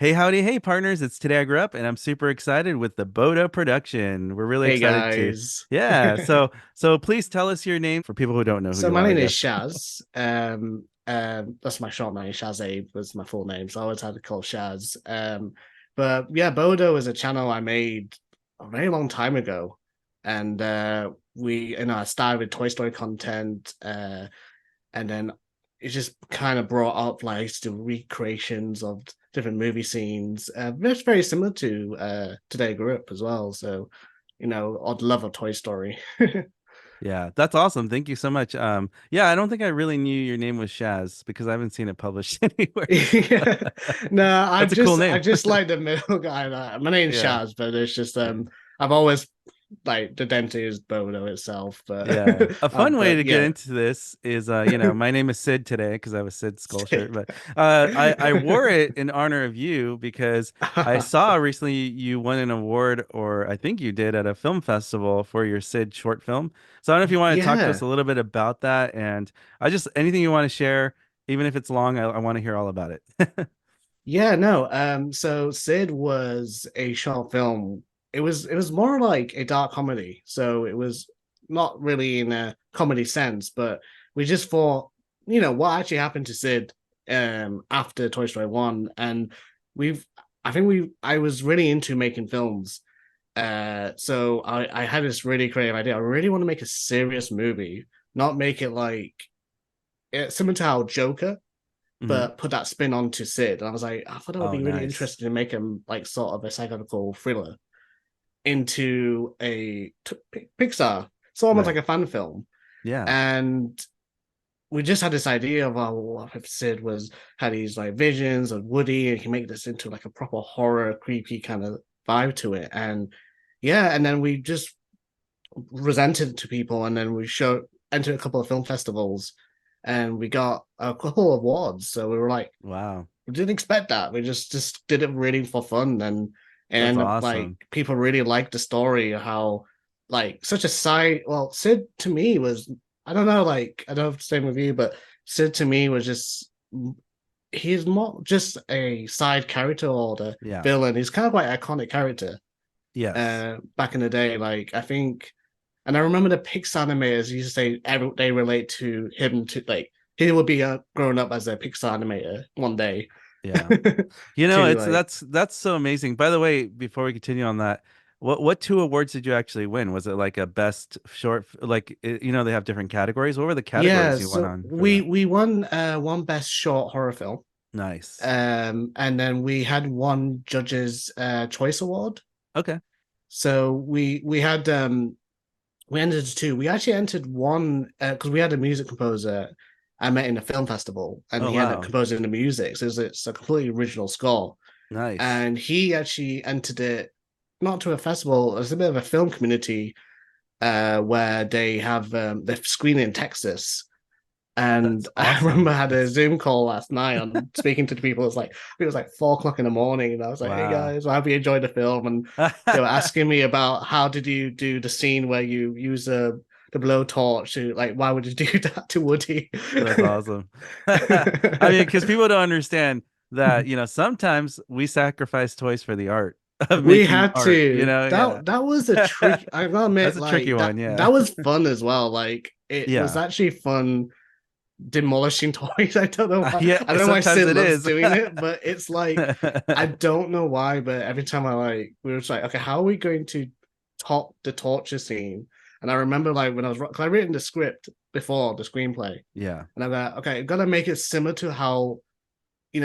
Hey, howdy, hey, partners. It's Today I Grew Up, and I'm super excited with the Bodo production. We're really Hey excited to, guys. yeah. So please tell us your name for people who don't know who So you my are, I name is guess. Shaz. That's my short name. Shaz Abe was my full name, so I always had to call Shaz. But yeah, Bodo is a channel I made a very long time ago, and I started with Toy Story content, and then it just kind of brought up like the recreations of different movie scenes. It's very similar to Today I Grew Up as well. So, I'd love a Toy Story. Yeah, that's awesome. Thank you so much. Yeah, I don't think I really knew your name was Shaz because I haven't seen it published anywhere. Yeah. No, I That's a cool just I name. just like the middle guy. My name's Yeah. Shaz, but it's just Yeah. I've always like the dentist is Bodo itself, Yeah. A fun way but to get yeah. into this is my name is Sid today because I have a Sid skull shirt, but I wore it in honor of you because I saw recently you won an award, or I think you did, at a film festival for your Sid short film. So I don't know if you want to talk to us Yeah. a little bit about that, and I just anything you want to share, even if it's long, I want to hear all about it. Yeah, no. So Sid was a short film. It was more like a dark comedy. So it was not really in a comedy sense, but we just thought, what actually happened to Sid after Toy Story 1. And we've I was really into making films. So I had this really creative idea. I really want to make a serious movie, not make it like similar to how Joker Hmm. but put that spin onto Sid. And I was like, I thought I would Oh, be really nice. interested in making like sort of a psychological thriller into Pixar. It's almost like Right. a fan film. Yeah. And we just had this idea of what if Sid was had these like visions of Woody and he can make this into like a proper horror, creepy kind of vibe to it. And yeah, and then we just presented it to people and then we showed entered a couple of film festivals and we got a couple of awards. So we were like, Wow. we didn't expect that. We just did it really for fun, and That's ended up like awesome. people really liked the story. How like such a side. Well, Sid to me was I don't know. Like I don't know if it's the same with you, but Sid to me was just he's not just a side character or the Yeah. villain. He's kind of like an iconic character. Yes. Back in the day, like I think, and I remember the Pixar animators used to say they relate to him to like he would be growing up as a Pixar animator one day. Yeah. To It's like that's so amazing. By the way, before we continue on that, what two awards did you actually win? Was it like a best short, like they have different categories. What were the yeah, categories you won so on for we that? we won one best short horror film. Nice. And then we had one judges choice award. Okay. So we had we entered two. We actually entered one because we had a music composer I met in a film festival and Oh he ended up wow. composing the music. So it's a completely original score. Nice. And he actually entered it not to a festival, it's a bit of a film community where they have they're screening in Texas. That's And I remember awesome. I had a That's Zoom call last night on speaking to the people. It was like 4 o'clock in the morning, and I was like, "Hey wow. guys, I hope you enjoyed the film." And they were asking me about how did you do the scene where you use the blowtorch to like why would you do that to Woody? That's awesome. I mean, because people don't understand that, sometimes we sacrifice toys for the art of We making had art, to. yeah. That was a trick. I gotta That's admit, a tricky like one, that yeah. was fun as well. Like it was Yeah. actually fun demolishing toys. I don't know why. Yeah, I don't know why sometimes Sid it loves is. doing it, but it's like I don't know why. But every time we were just like, okay, how are we going to top the torture scene? And I remember like when because I written the script before the screenplay, Yeah. and I'm like, okay, I've got to make it similar to how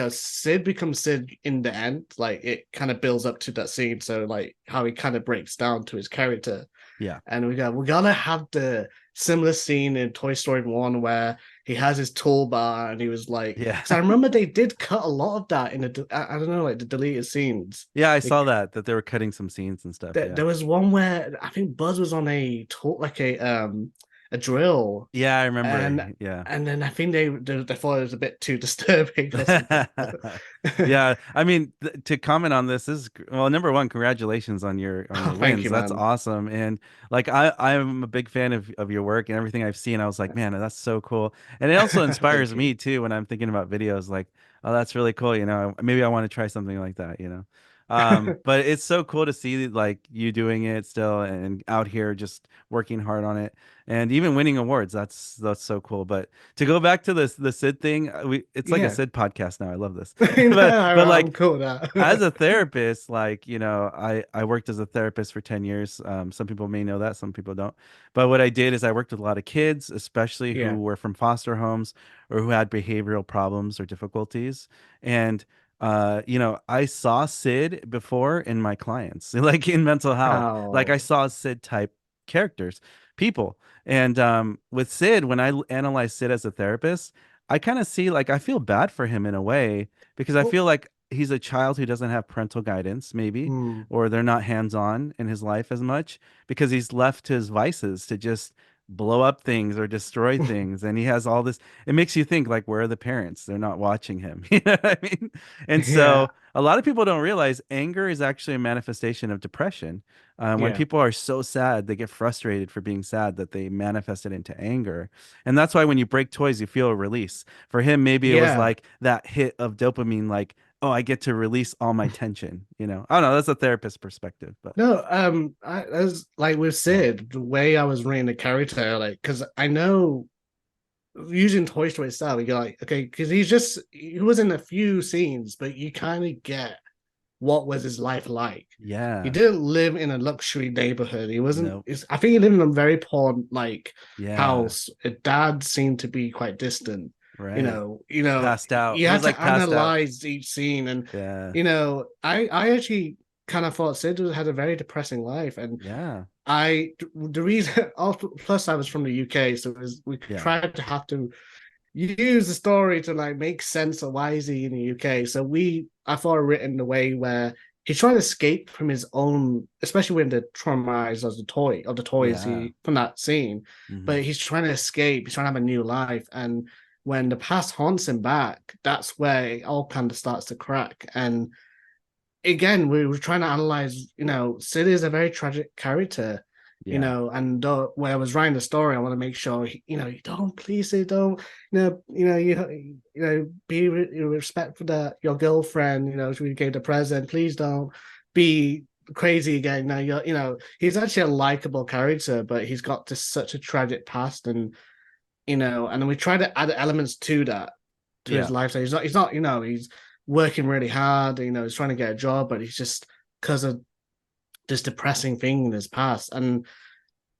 Sid becomes Sid in the end. Like it kind of builds up to that scene, so like how he kind of breaks down to his character Yeah. and we gotta have the similar scene in Toy Story 1 where he has his toolbar and he was like, Yeah. because I remember they did cut a lot of that in I don't know, like the deleted scenes. Yeah, I Like, saw that they were cutting some scenes and stuff. Yeah. there was one where I think Buzz was on a tool, like a drill, Yeah, I remember. and Yeah. and then I think they thought it was a bit too disturbing or something. Yeah, I mean, to comment on this is well, number one, congratulations on your Oh, thank wins. you, That's man. awesome. And like I'm a big fan of your work and everything I've seen. I was like, man, that's so cool. And it also Thank inspires you. me too when I'm thinking about videos like, Oh, that's really cool. Maybe I want to try something like that. But it's so cool to see like you doing it still and out here just working hard on it and even winning awards. That's so cool. But to go back to the Sid thing, it's like a Yeah. Sid podcast now. I love this. No, But I'm like cool with as that. a therapist, like, I worked as a therapist for 10 years. Some people may know that, some people don't. But what I did is I worked with a lot of kids, especially Yeah. who were from foster homes or who had behavioral problems or difficulties. And I saw Sid before in my clients, like in mental health. Like I Oh, saw Sid type characters, people. And with Sid, when I analyze Sid as a therapist, I kind of see like I feel bad for him in a way because I oh, feel like he's a child who doesn't have parental guidance, maybe, hmm. or they're not hands-on in his life as much because he's left to his vices to just blow up things or destroy things. And he has all this, it makes you think like, where are the parents? They're not watching him. You know what I mean? And Yeah. so a lot of people don't realize anger is actually a manifestation of depression. When Yeah. people are so sad, they get frustrated for being sad that they manifest it into anger. And that's why when you break toys, you feel a release. For him, maybe it was Yeah. like that hit of dopamine, like, oh, I get to release all my tension. I don't know. That's a therapist perspective, but No, as like with yeah. Sid, the way I was reading the character, like, because I know using Toy Story style, you're like, okay, because he was in a few scenes, but you kind of get what was his life like. He Yeah. didn't live in a luxury neighborhood. He wasn't. No. I think he lived in a very poor like Yeah. house. His dad seemed to be quite distant. Right. Passed out. You He was had like to passed out. analyze each scene, and Yeah. I actually kind of thought Sid had a very depressing life, and Yeah. the reason. Plus, I was from the UK, so we Yeah. tried to have to use the story to like make sense of why is he in the UK. So I thought written in a way where he's trying to escape from his own, especially when they're traumatized as the toys Yeah. he from that scene. Hmm. But he's trying to escape. He's trying to have a new life, and when the past haunts him back, that's where it all kind of starts to crack. And again, we were trying to analyze, Sid is a very tragic character, Yeah. and when I was writing the story, I want to make sure, you don't, please say don't, be respectful that your girlfriend, she gave the present, please don't be crazy again. Now he's actually a likable character, but he's got just such a tragic past, and then we try to add elements to that to his Yeah. life. So he's not, he's working really hard, he's trying to get a job, but he's just because of this depressing thing in his past. And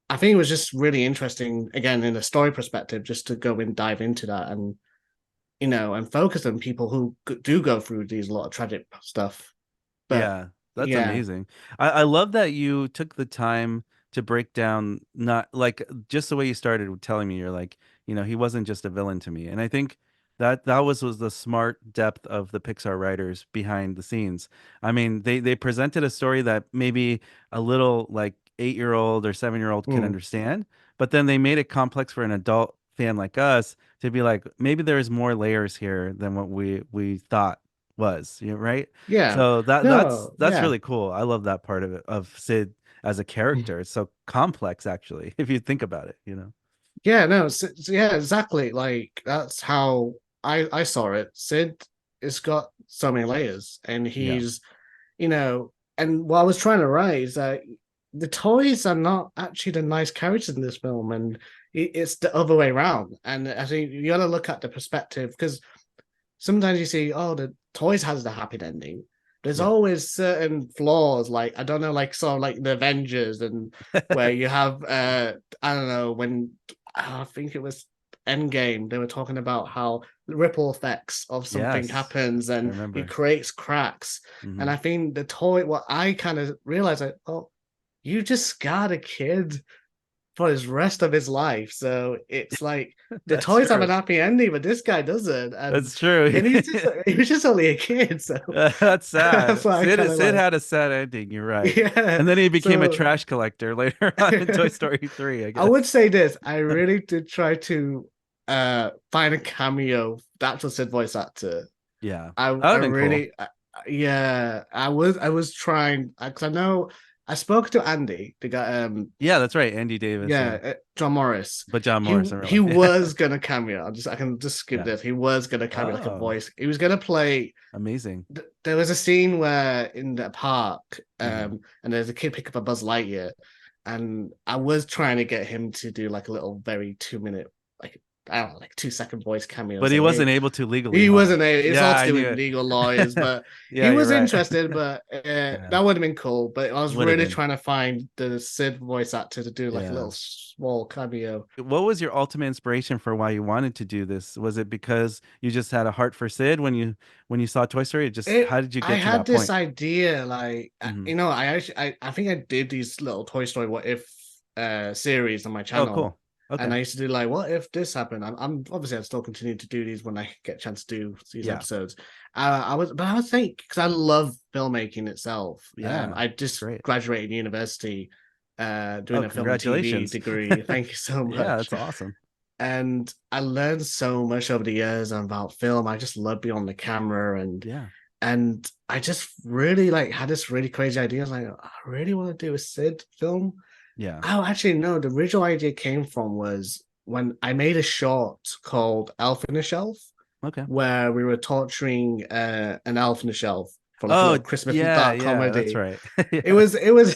I think it was just really interesting, again, in a story perspective, just to go and dive into that and, and focus on people who do go through these a lot of tragic stuff. But Yeah, that's yeah, amazing. I love that you took the time to break down, not like just the way you started with telling me you're like, he wasn't just a villain to me. And I think that was the smart depth of the Pixar writers behind the scenes. I mean, they presented a story that maybe a little like 8-year-old or 7-year-old could mm, understand, but then they made it complex for an adult fan like us to be like, maybe there's more layers here than what we thought was, right? yeah, So that's no, that's yeah. really cool. I love that part of it of Sid as a character. It's so complex actually, if you think about it. Yeah, no, yeah, exactly. Like that's how I saw it. Sid has got so many layers, and Yeah. and what I was trying to write is that the toys are not actually the nice characters in this film, and it's the other way around. And I think you got to look at the perspective because sometimes you see, oh, the toys has the happy ending. There's Yeah. always certain flaws, like I don't know, like sort of like the Avengers, and where you have I don't know when I think it was Endgame, they were talking about how the ripple effects of something Yes. happens I and it remember. creates cracks. Hmm. And I think the toy, what I kind of realized, like, oh, you just scarred a kid for his rest of his life. So it's like the That's toys have an true. happy ending, but this guy doesn't. And That's true. and he was just only a kid, so That's that's sad. why I kind Sid of Sid like, had a sad ending, you're right. yeah. And then he became a So trash collector later on in Toy Story 3, I I would guess. say this: I really did try to find a cameo that's a Sid voice actor. Yeah. I That would I have been cool. really yeah, I was trying because I know I spoke to Andy, the guy. Yeah, that's right. Andy Davis. Yeah, Yeah. John Morris. But John He Morris in real he life. was gonna cameo. I can just skip Yeah. this. He was gonna cameo like a Oh, voice. He was gonna play. amazing. There was a scene where in the park, Hmm. and there's a kid pick up a Buzz Lightyear, and I was trying to get him to do like a little very 2 minute, like I don't know, like 2 second voice cameo. But he Saying, "Hey, wasn't able to legally, he huh? wasn't a. It's all Yeah, to I do with knew legal lawyers, it. but he Yeah, you're was right. interested. But Yeah, that would have been cool. But I was would have really been. trying to find the Sid voice actor to do like a Yeah. little small cameo. What was your ultimate inspiration for why you wanted to do this? Was it because you just had a heart for Sid when you saw Toy Story? It just It. how did you I get to had that this point? idea, like Hmm. I actually, I think I did these little Toy Story What If series on my Oh, channel, cool. and Okay. I used to do like, what if this happened? I'm obviously I'd still continue to do these when I get a chance to do these Yeah. episodes. But I was think because I love filmmaking itself. Yeah. I That's just great. graduated university, doing Oh, a film and TV congratulations. degree. Thank you so Yeah, much. that's awesome. And I learned so much over the years about film. I just love being on the camera, Yeah. and I just really like had this really crazy idea. I was like, I really want to do a Sid film. Yeah. Oh, actually, no. The original idea came from was when I made a short called Elf in a Shelf, Okay. where we were torturing an elf in a shelf for like a Oh, little Christmas yeah, dark yeah, that's comedy. right. It Yeah. was it was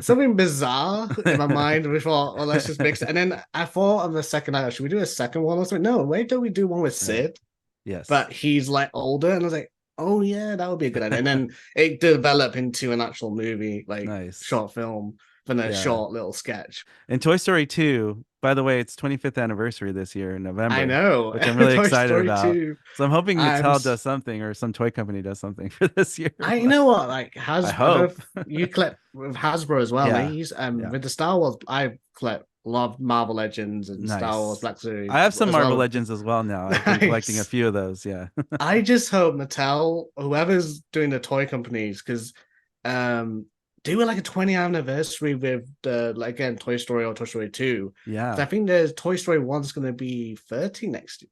something bizarre in my mind. We thought, oh, let's just mix it. And then I thought of the second night, should we do a second one? I was like, no, wait, don't we do one with Right. Sid? Yes. But he's like older, and I was like, oh yeah, that would be a good idea. And then it developed into an actual movie, like Nice. short film, than a Yeah. short little sketch. And Toy Story 2, by the way, it's 25th anniversary this year in I November, know. which I'm really Toy excited Story about. 2. So I'm hoping I'm Mattel does something or some toy company does something for this year. I you But know what, like I Has I don't know hope. if you collect with Hasbro as well. They Yeah. use Yeah. with the Star Wars, I collect a lot of Marvel Legends and Star Wars Nice. Black Series I have some as Marvel well. Legends as well now. I've been collecting a Nice. few of those. Yeah. I just hope Mattel, whoever's doing the toy companies, because um do like a 20th anniversary with the like again Toy Story or Toy Story 2. Because Yeah. I think there's Toy Story 1's gonna be 30 next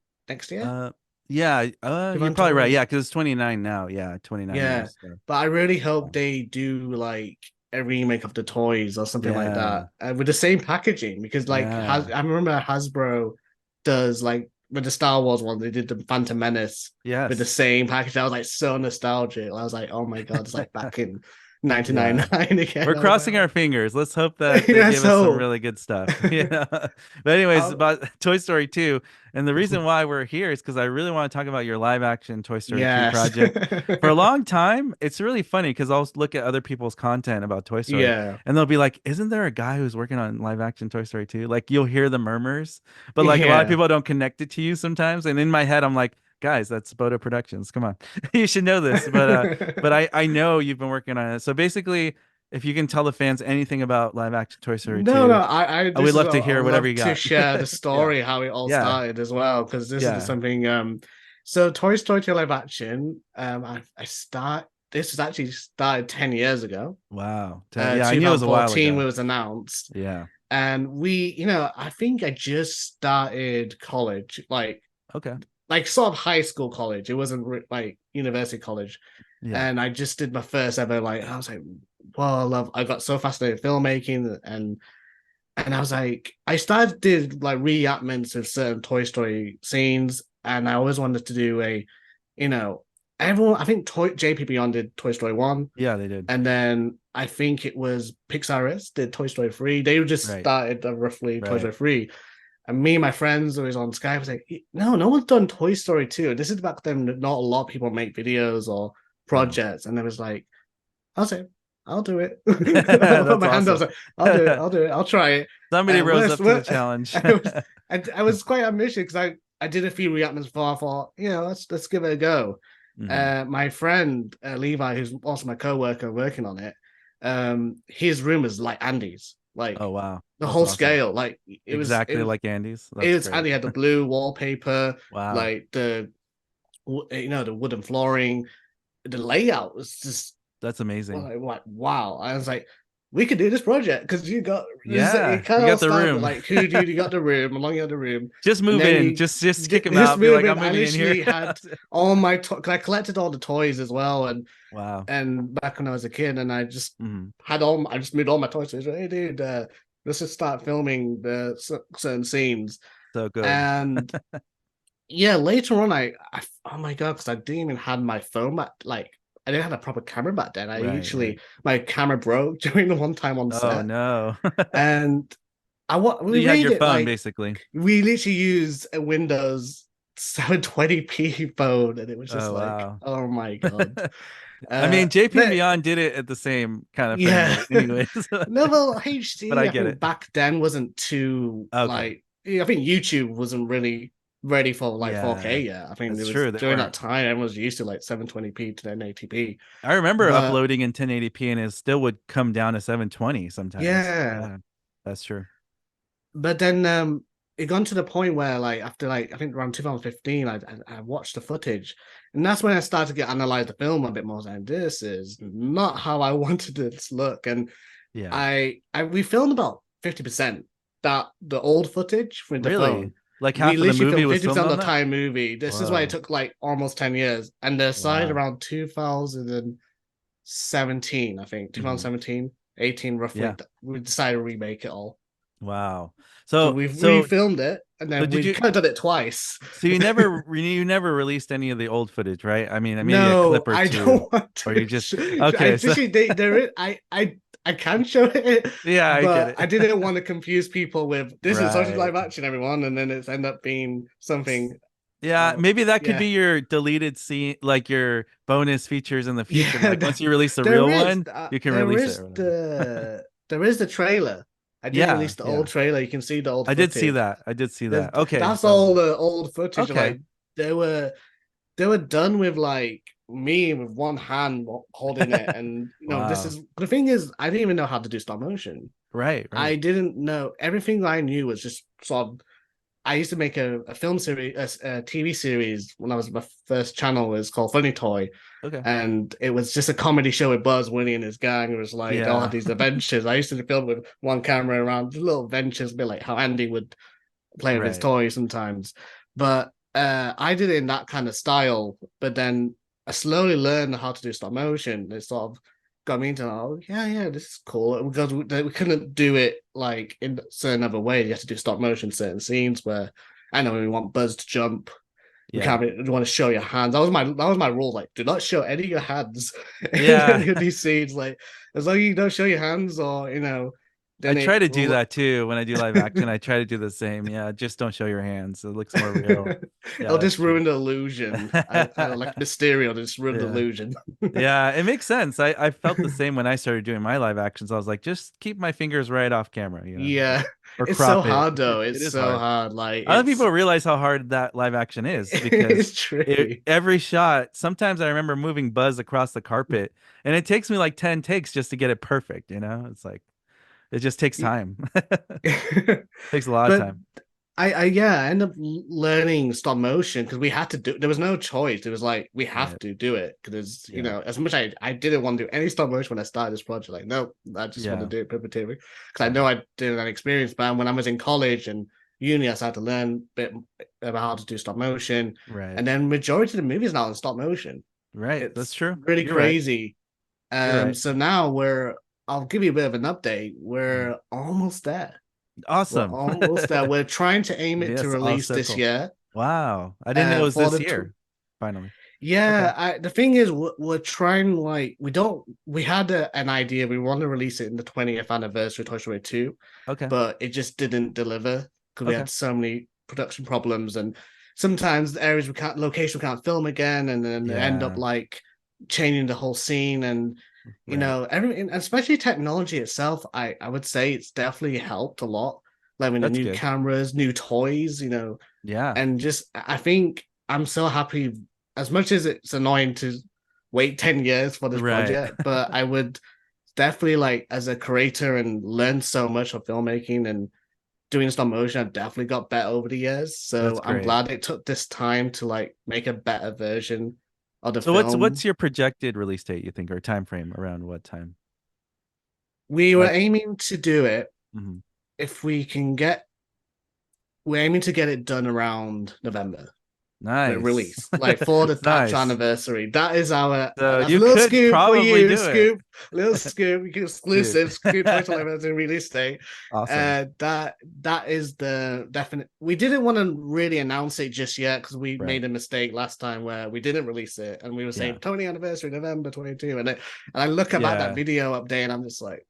year. Uh, yeah. If You're I'm probably right. told. Yeah, because it's 29 now. Yeah, 29 Yeah. years. So, But I really hope they do like a remake of the toys or something like yeah. that with the same packaging because Yeah. I remember Hasbro does like with the Star Wars one they did the Phantom Menace with the Yes. same package. I was like so nostalgic. I was like, oh my god, it's like back in Yeah. 1999 again. We're I was like, crossing our oh. fingers. Let's hope that they Yeah, give us some so really good stuff. Yeah. But anyways, I'll, about Toy Story 2, and the reason why we're here is because I really want to talk about your live action Toy Story 2 yes. project. For a long time, it's really funny because I'll look at other people's content about Toy Story Yeah. and they'll be like, "Isn't there a guy who's working on live action Toy Story 2?" Like you'll hear the murmurs, but like a lot of Yeah. people don't connect it to you sometimes. And in my head, I'm like, guys, that's Bodo Productions. Come on. You should know this. But I know you've been working on it. So basically, if you can tell the fans anything about live action Toy Story No, no, 2, I I this would is love I to hear whatever love you to got. share the Yeah. story how it all Yeah. started as well because this is Yeah. something so Toy Story to live action I start this was actually started 10 years ago. Wow. Yeah, I knew it was a while 2014 ago. it was announced, Yeah. and I think I just started college, Okay. like sort of high school college. It wasn't like university college, Yeah. and I just did my first ever, like I was like, well, I got so fascinated with filmmaking, and I was like, I started did like reenactments of certain Toy Story scenes, and I always wanted to do you know, everyone. I think JP Beyond did Toy Story 1, Yeah, they did. and then I think it was Pixar did Toy Story 3. They just Right. started roughly Toy Right. Story 3, and me and my friends always on Skype was like, no, no one's done Toy Story 2. This is back then. Not a lot of people make videos or No. projects, and it was like, I'll say, I'll do it. I put That's my hand up. I was awesome. like, I'll do it. I'll do it. I'll try it. Somebody rose up to the Worst, challenge. I was quite ambitious because I did a few reactments before. I thought, let's give it a go. Hmm. My friend Levi, who's also my co-worker working on it, his room is like Andy's, Oh like wow. the That's whole awesome. scale. Like Exactly like Andy's. it That's was great. Andy had the blue wallpaper, Wow. like the wooden flooring, the layout was just That's amazing. like wow. I was like, we could do this project because you got this. It Yeah, kind you of all got the started with room. like, who do you got the room? How long you got the room? Just And move then in. you Just kick him this out. Be like, movement. I'm I moving in here. literally had all my because I collected all the toys as well, Wow. and back when I was a kid, and I just Mhm. I just moved all my toys. So I was like, hey, dude, let's just start filming the certain scenes. So good. And yeah, later on, oh my god, because I didn't even have my phone back. Like, I didn't have a proper camera back then. I Right, right. literally my camera broke during the one time on Oh set, no. and So we you had made your it phone like basically. we literally used a Windows 720p phone, and it was just Oh like, wow. oh my god. I mean, JP and But Beyond did it at the same kind of frame yeah, rate, anyways. no, well, But HD, I I get think it. back then wasn't too Okay. like. I think YouTube wasn't really ready for like Yeah, 4K yet. I think it that's was true. They during that weren't. time everyone was used to like 720p to 1080p. I remember But uploading in 1080p and it still would come down to 720 sometimes. yeah, Yeah, that's true. but then it got to the point where like after like I think around 2015, I watched the footage, and that's when I started to get analyze the film a bit more. Saying this is not how I wanted it to look, and Yeah. we filmed about 50% that the old footage with the Really? phone. Like We half of the literally movie filmed was filmed 50% of on the that? time movie. This is why it Whoa. took like almost 10 years. And the side Wow. around 2017, I think, Hmm. 2017, 18 roughly, Yeah. we decided to remake it all. Wow. So So we've so refilmed it and so then did we've you kind of done it twice. so you never released any of the old footage, right? I mean, maybe a No, clip or I two, don't want or you to. just I okay, so literally there is I can show it, yeah, I get but it. I didn't want to confuse people with this is actually Right. live action, everyone, and then it's end up being something. Yeah, maybe that could Yeah, be your deleted scene, like your bonus features in the future. yeah. Like once you release the There real is one, you can release it or whatever. there is the trailer. I did Yeah, release the old yeah. trailer. You can see the old I did see footage. that. I did see that. Okay, That's so all the old footage. okay. Like they were they were done with like me with one hand holding it, and this Wow. is the thing is I didn't even know how to do stop motion. Right, I right. didn't know everything I knew was just sort of. I used to make a film series, a TV series when I was my first channel was called Funny Toy, Okay. and it was just a comedy show with Buzz Winnie and his gang. It was like they all had Yeah. these adventures. I used to film with one camera around little adventures, a bit like how Andy would play with his Right. toys sometimes. But I did it in that kind of style. But then I slowly learned how to do stop motion. It sort of got me into oh yeah, this is cool because we couldn't do it like in a certain other way. You have to do stop motion certain scenes where I know we want Buzz to jump. We Yeah. can't really, want to show your hands. That was my rule. Like, do not show any of your hands in Yeah. any of these scenes. Like, as long as you don't show your hands, or I then try it to do will. that too when I do live action. I try to do the same. Yeah, just don't show your hands. It looks more real. Yeah, It'll that's just true. ruin the illusion. I like Mysterio to just ruin the Yeah. illusion. Yeah, it makes sense. I felt the same when I started doing my live actions. I was like, just keep my fingers right off camera, Yeah, or it's so crop it. hard though. It It's is so hard. hard. Like I don't think it's people realize how hard that live action is because it's tricky. every shot, sometimes I remember moving Buzz across the carpet and it takes me like 10 takes just to get it perfect, It's like it just takes time. Takes a lot of But time. I ended up learning stop motion because we had to do. There was no choice. It was like we have Right. to do it because Yeah. as much I didn't want to do any stop motion when I started this project. Like no, I just want to Yeah. do it perpetually because I Yeah. know I did an experience. But when I was in college and uni, I started to learn a bit about how to do stop motion, Right. and then majority of the movies now in stop motion. Right. That's It's true. really You're right. crazy. You're right. So now I'll give you a bit of an update. Mhm. We're almost there. We're Awesome. almost there. We're trying to aim it to Yes, all release this circle. year. Wow. I didn't know it was For this the year. Finally. Okay. the thing is we're trying like we had an idea we want to release it in the 20th anniversary of Toy Story 2, Okay. but it just didn't deliver because we Okay. had so many production problems and sometimes the areas we can't film again and then end up Yeah. like changing the whole scene and Right. everything especially technology itself I would say it's definitely helped a lot like with the That's new good. cameras new toys Yeah. and just I think I'm so happy as much as it's annoying to wait 10 years for this Right. project, but I would definitely like as a creator and learn so much of filmmaking and doing stop motion, I've definitely got better over the years. That's So I'm great. glad it took this time to like make a better version of the So what's film. your projected release date, you think, or time frame around what time? We were Like, aiming to do it mhm. if we can get. We're aiming to get it done around November. Nice. Release, like for the actual Nice. anniversary. That is our So that's a you little could scoop for probably you, do it, scoop, little scoop, dude. exclusive scoop Toy Story anniversary release date. Awesome. That is the definite. We didn't want to really announce it just yet because we Right. made a mistake last time where we didn't release it and we were saying Yeah. Tony anniversary November 22, and I look about that Yeah. video update and I'm just like.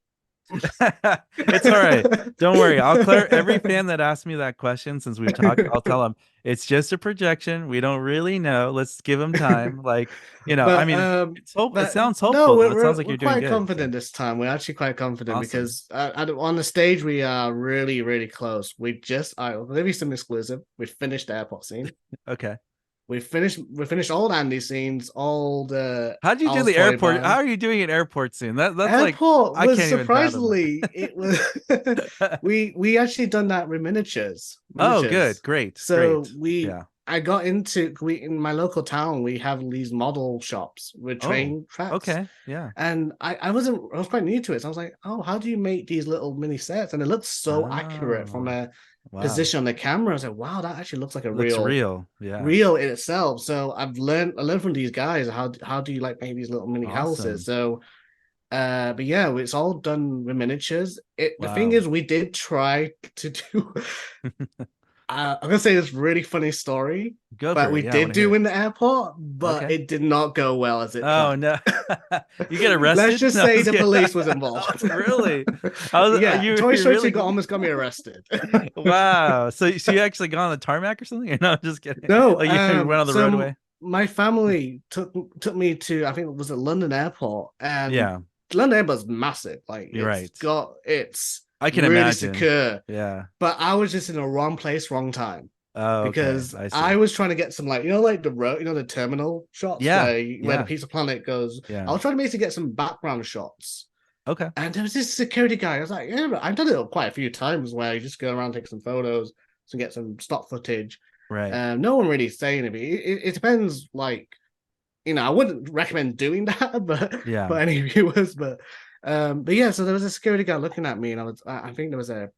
It's all right. Don't worry. I'll clear every fan that asked me that question since we've talked. I'll tell them it's just a projection. We don't really know. Let's give them time. Like, I but mean, it's hope. It but sounds no, hopeful though. It sounds like we're you're doing quite good. So confident this time. We're actually quite confident awesome. because on the stage we are really close. We just I'll give you some exclusive. We finished the airport scene. Okay. We finished all the Andy scenes, all the How'd you do Al's the toy airport? How barn. are you doing an airport scene? That's like Airport I was can't even fathom surprisingly it was that. we actually done that with miniatures. Oh, good. Miniatures. Great. So Great. we Yeah. I got into we in my local town we have these model shops with Oh, train tracks. okay. Yeah. And I was quite new to it. So I was like, oh, how do you make these little mini sets? And it looks so accurate from Oh, a wow. position on the camera. I was like, wow, that actually looks like a Looks real real. Yeah. real in itself. So I learned from these guys how do you like make these little mini houses. Awesome. So but yeah, it's all done with miniatures. The thing Wow. is, we did try to do I'm gonna say this really funny story, Go but for we it. Yeah, I want did to hear do it. in the airport, but Okay. it did not go well as it Oh planned. no. You get Let's arrested? just No, I'm say just the kidding. police was Oh, involved. really? Yeah, Toy You Story 2 really almost got me arrested. wow. So you actually got on the tarmac or something? No, I'm just kidding. No, Like you went on the roadway? my family took me to I think it was at London Airport, and Yeah, London Airport's massive. Like you're right. it's I can really imagine. secure. Yeah. But I was just in the wrong place, wrong time. Oh, okay. Because I I see. was trying to get some like like the road, the terminal shots Yeah. where the Yeah. Pizza Planet goes. I Yeah. was trying to basically get some background shots, Okay. and there was this security guy. I was like, yeah, I've done it quite a few times where you just go around take some photos and get some stock footage. Right. No one really saying anything. It depends. Like I wouldn't recommend doing that, Yeah. but any viewers, but yeah. So there was a security guy looking at me, and I think there was an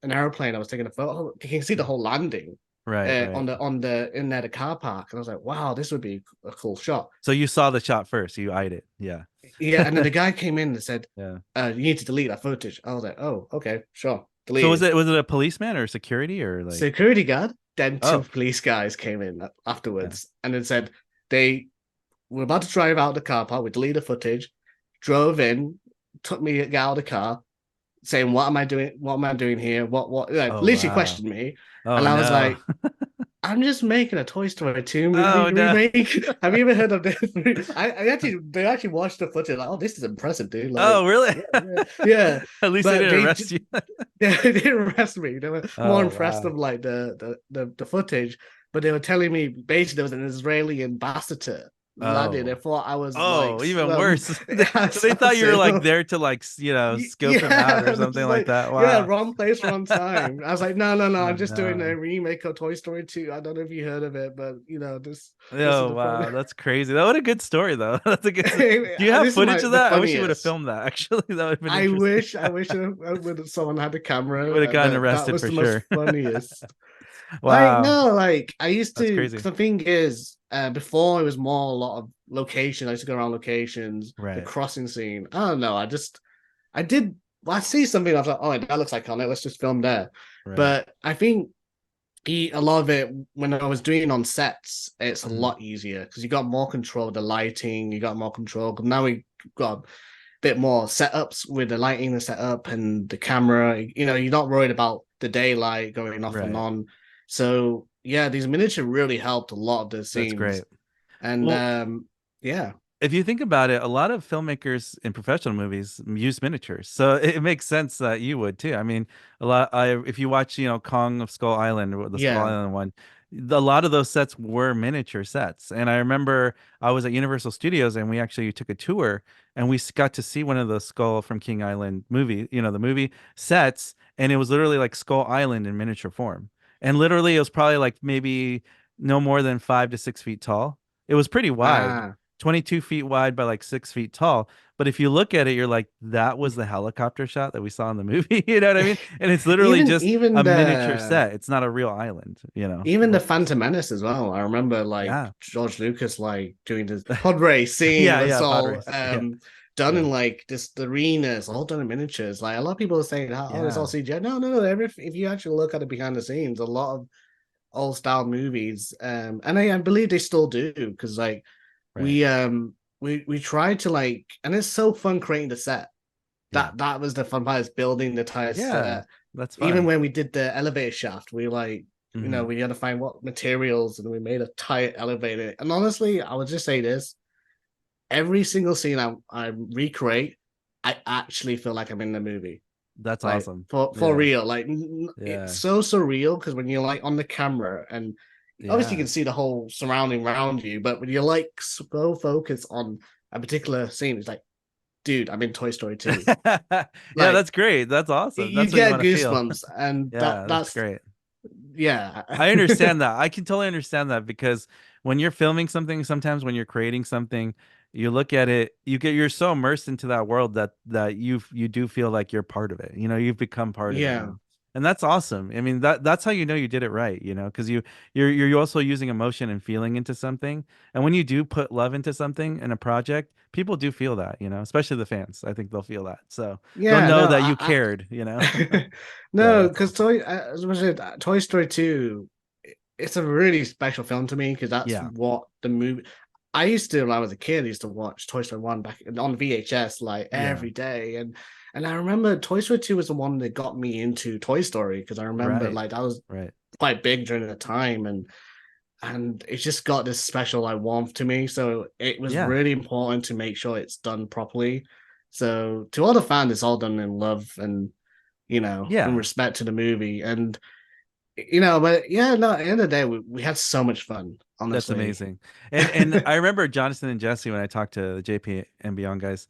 airplane. I was taking a photo. You can see the whole landing Right. Right. on the in there the car park, and I was like, wow, this would be a cool shot. So you saw the shot first. You eyed it. Yeah. Yeah, and then the guy came in and said, Yeah. "You need to delete that footage." I was like, "Oh, okay, sure, So deleted." was it a policeman or security or like Security guard, then two oh police guys came in yeah. afterwards, and then said they were about to drive out the car park. We deleted the footage, drove in, took me out of the car, saying, "What am I doing? What am I doing here? What?" Like, Oh literally wow. questioned me, Oh and I was no. like, I'm just making a Toy Story 2 movie Oh no. remake. Have you ever heard of this? They actually watched the footage, like, oh, this is impressive, dude. Like, Oh really? yeah. At least they But didn't arrest you. they didn't arrest me. They were more Oh impressed wow. of like the footage. But they were telling me basically there was an Israeli ambassador landed. They Oh. thought I was like Oh, even worse. So they thought you were like assassin. there to like, scope him out or Yeah, something it's like like, that. yeah, Wow. wrong place, wrong time. I was like, no, Oh I'm just doing a no. remake of Toy Story 2. I don't know if you heard of it, but this is Oh the fun. wow, that's crazy. That would a good story though. That's a good. Do you have This is footage of the that? I wish you would have funniest. filmed that. Actually, that would have been I interesting. wish, I wish someone had a You would have camera, gotten but that arrested was for the most sure. funniest. Like, Wow, no, like I used that's to, because crazy. the thing is, before it was more a lot of location. I used to go around locations, the Right, crossing scene. I don't know. I did, I see something. I was like, oh, that looks iconic. Let's just film there. right. But I think a lot of it when I was doing on sets, it's a Mhm. lot easier because you got more control of the lighting, you got more control. Now we got a bit more setups with the lighting, the setup, and the camera. You're not worried about the daylight going off and Right. on. So yeah, these miniature really helped a lot of the That's scenes. great. And Well, yeah, if you think about it, a lot of filmmakers in professional movies use miniatures, so it makes sense that you would too. I mean, if you watch, Kong of Skull Island, or the Skull yeah, Island one, a lot of those sets were miniature sets. And I remember I was at Universal Studios and we actually took a tour and we got to see one of the Skull from King Island movie, the movie sets, and it was literally like Skull Island in miniature form. And literally, it was probably like maybe no more than 5 to 6 feet tall. It was pretty wide, ah, 22 feet wide by like 6 feet tall. But if you look at it, you're like, that was the helicopter shot that we saw in the movie. You know what I mean? And it's literally even just even a miniature the set. It's not a real island, even the Phantom Menace as well. I remember like Yeah. George Lucas like doing the pod race scene Yeah, was yeah, pod all race. Yeah, done yeah, in like this the arenas, all done in miniatures. Like a lot of people are saying, "Oh, it's all yeah. CGI." No, no, no. If you actually look at it behind the scenes, a lot of old style movies, and I believe they still do because like Right. we tried to like, and it's so fun creating the set. Yeah. That was the fun part is building the entire Yeah. set. That's Even fun. when we did the elevator shaft, we like, Hmm. we had to find what materials and we made a tight elevator. And honestly, I would just say this: every single scene I recreate, I actually feel like I'm in the movie. That's Like awesome. for Yeah. real, like it's Yeah. so surreal because when you're like on the camera and obviously you Yeah. can see the whole surrounding around you, but when you're like so focused on a particular scene, it's like, dude, I'm in Toy Story 2. Yeah, Like that's great. That's awesome. you That's what you get want to feel. goosebumps, and Yeah, that's that's great. yeah. I understand that. I can totally understand that because when you're filming something, sometimes when you're creating something, you look at it, you're so immersed into that world that you do feel like you're part of it. You've become part of it, Yeah, and that's awesome. I mean, that's how you know you did it right, because you're also using emotion and feeling into something. And when you do put love into something in a project, people do feel that, especially the fans. I think they'll feel that. So they'll yeah, know no, that you cared. So no, that's because awesome. as I said, Toy Story 2, it's a really special film to me because that's Yeah. what the movie. I used to, when I was a kid, I used to watch Toy Story 1 back on VHS like Yeah. every day. And I remember Toy Story 2 was the one that got me into Toy Story because I remember Right. like that was Right. quite big during the time and it just got this special like warmth to me. So it was Yeah. really important to make sure it's done properly. So to all the fans, it's all done in love and in Yeah. respect to the movie. And but yeah, no, at the end of the day, we had so much fun, That's honestly. amazing. And I remember Jonathan and Jesse when I talked to the JP and Beyond guys,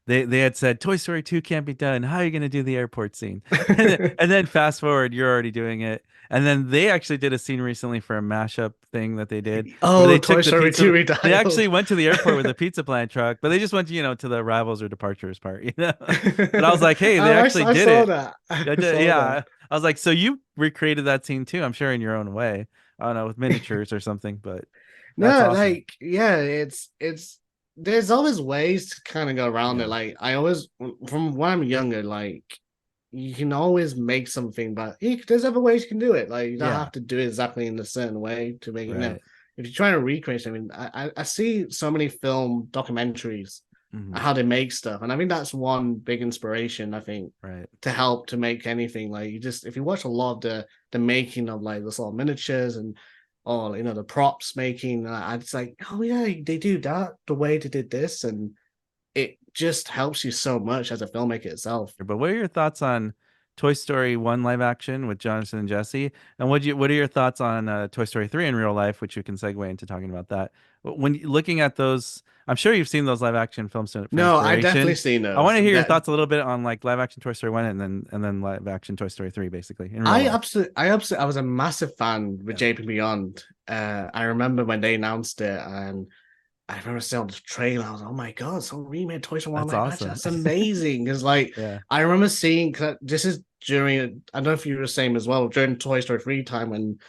they had said Toy Story 2 can't be done. How are you going to do the airport scene? And then fast forward, you're already doing it. And then they actually did a scene recently for a mashup thing that they did where Oh, they Toy took the Story 2 pizza. They redialed. actually went to the airport with a pizza plant truck, but they just went to the arrivals or departures part. But I was like, hey, they Oh, actually I did saw it. that. I saw that. Yeah. I was like, so you recreated that scene too, I'm sure in your own way. I don't know, with miniatures or something, but that's No, awesome. like, yeah, it's there's always ways to kind of go around it. Yeah. Like, I always, from when I'm younger, like, you can always make something, but there's other ways you can do it. Like, you don't Yeah. have to do it exactly in a certain way to make it. Right. If you're trying to recreate something, I see so many film documentaries Hmm. how they make stuff, and I think that's one big inspiration. I think Right. to help to make anything like you just if you watch a lot of the making of like the sort of miniatures and or the props making, it's like, oh yeah, they do that the way they did this, and it just helps you so much as a filmmaker itself. But what are your thoughts on Toy Story 1 live action with Jonathan and Jesse? And what are your thoughts on Toy Story 3 in real life, which you can segue into talking about that? When looking at those, I'm sure you've seen those live action films for No, I definitely inspiration. seen I those. want to hear your That thoughts a little bit on like live action Toy Story 1 and then live action Toy Story 3 basically in real life. I was a massive fan with Yeah. JP Beyond. I remember when they announced it, and I remember seeing on the trailer. I was like, oh my god, someone remade Toy Story 1 That's live action. awesome. That's amazing. Because like Yeah. I remember seeing, cause this is during, I don't know if you were the same as well, during Toy Story 3 time when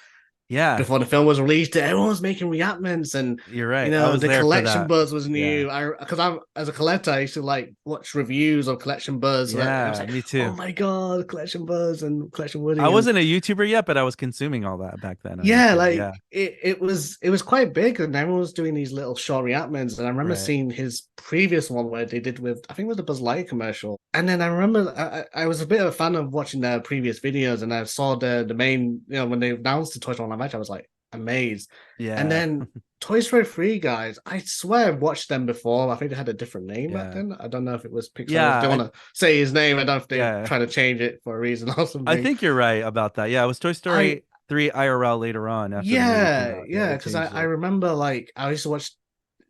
Yeah, before the film was released, everyone was making reactments, and you're right. I was the there for collection that. buzz was Yeah. new. I because I'm as a collector, I used to like watch reviews of collection buzz. And I was Yeah, like, me oh too. my god, collection buzz and collection I Woody, and wasn't a YouTuber yet, but I was consuming all that back then on yeah, YouTube. like Yeah. it was quite big, and everyone was doing these little short reactments. And I remember Right. seeing his previous one where they did with, I think it was the Buzz Lightyear commercial. And then I remember I was a bit of a fan of watching their previous videos, and I saw the main, when they announced the Toy Story live action, I was like amazed. And Yeah. then Toy Story 3 guys, I swear I've watched them before. I think they had a different name back Yeah. then. I don't know if it was Pixar. If they Yeah. want to say his name, I don't know if they're Yeah. trying to change it for a reason or I something. think you're right about that. Yeah, it was Toy I Story 3 IRL later on after the movie came Yeah, out. Yeah, yeah, they because changed I it. remember like I used to watch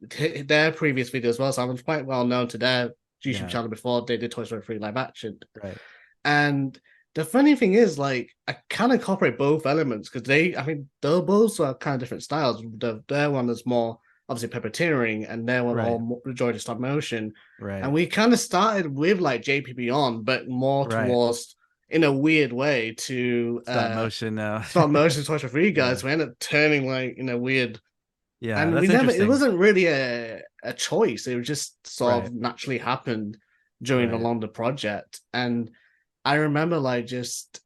their previous videos as well, so I was quite well known to their YouTube Yeah. channel before they did Toy Story 3 live action. Right. And the funny thing is, like, I kind of incorporate both elements because I mean, they're both are kind of different styles. Their one is more obviously puppeteering, and then with Right. all majority stop motion. And Right. we kind of started with like JP Beyond, but more Right. towards in a weird way to Stop motion now. stop motion Toy Story 3 Yeah. guys. We ended up turning like in a weird, Yeah, and we that's never, it interesting. wasn't really a choice. It was just sort Right. of naturally happened during Right. along the project. And I remember like just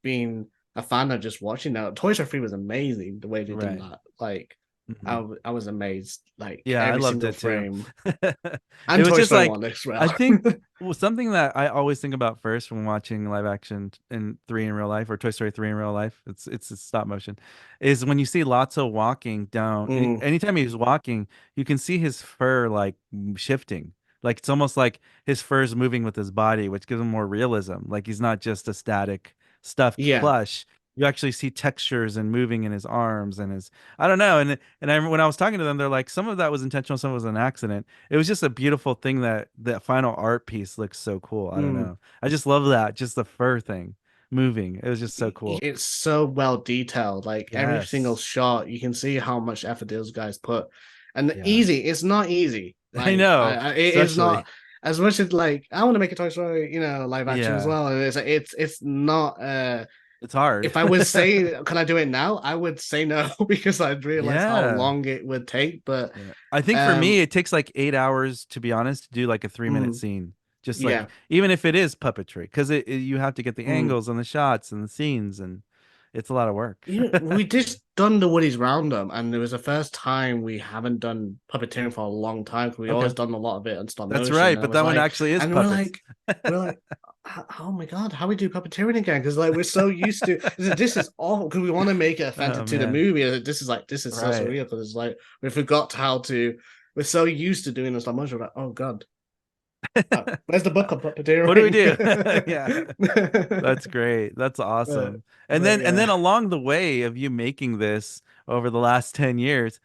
being a fan of just watching that. Toy Story 3 was amazing the way they done Right. that. Like Mhm. I was amazed, like Yeah, I every loved single it too. frame. It And was Toy just Story like 1 as I well. think something that I always think about first when watching live action in three in real life or Toy Story 3 in real life, it's a stop motion, is when you see Lotso walking down. Mm, Anytime he's walking, you can see his fur like shifting. Like it's almost like his fur's moving with his body, which gives him more realism. Like he's not just a static stuffed yeah. plush. You actually see textures and moving in his arms and his I don't know. And when I was talking to them, they're like, some of that was intentional, some was an accident. It was just a beautiful thing that that final art piece looks so cool. I don't Mm. know. I just love that, just the fur thing moving. It was just so cool. It's so well detailed. Like every single Yes. shot, you can see how much effort those guys put. And Yeah. easy, it's not easy. I Like know. it is not Especially. as much as like I want to make a Toy Story, live action as Yeah. well. And it's not. It's hard. If I was saying, can I do it now? I would say no because I'd realize how Yeah. long it would take. But Yeah. I think for me, um, it takes like 8 hours, to be honest, to do like a 3 minute mm, scene. Just like, yeah. even if it is puppetry, because you have to get the Mm. angles and the shots and the scenes, and it's a lot of work. We just done the Woody's Roundup, and it was the first time we haven't done puppeteering for a long time. We Okay. always done a lot of it on stop That's motion. right. And I But was that one like, actually is and we're puppets. like, we're like, oh my god, how we do puppeteering again? Because like we're so used to this is awful because we want to make it Oh authentic to the man. movie. This is so Right. surreal because it's like we forgot how to. We're so used to doing the stop motion. We're like, oh god, where's the book on What do we puppeteering? do? Yeah. That's great. That's but, awesome. but And then yeah, along the way of you making this over the last 10 years,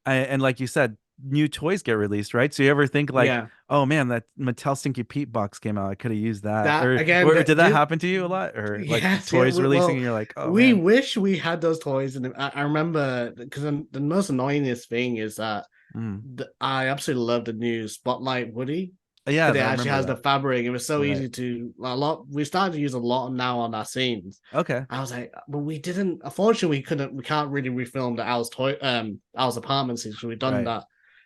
and like you said, new toys get released, right? So you ever think like, yeah. oh man, that Mattel Stinky Pete box came out. I could have used that. That again, Or did that this, happen to you a lot? Or like yes, yeah. toys releasing Well, and you're like, oh we man. wish we had those toys, and I remember because the most annoyingest thing is that Mm. I absolutely love the new Spotlight Woody Yeah, because it I actually remember has the that. fabric. It was so Right. easy to a lot. We started to use a lot now on our scenes. Okay. I was like, but we didn't. Unfortunately, we can't really refilm the Al's apartment scenes. So we've done Right. that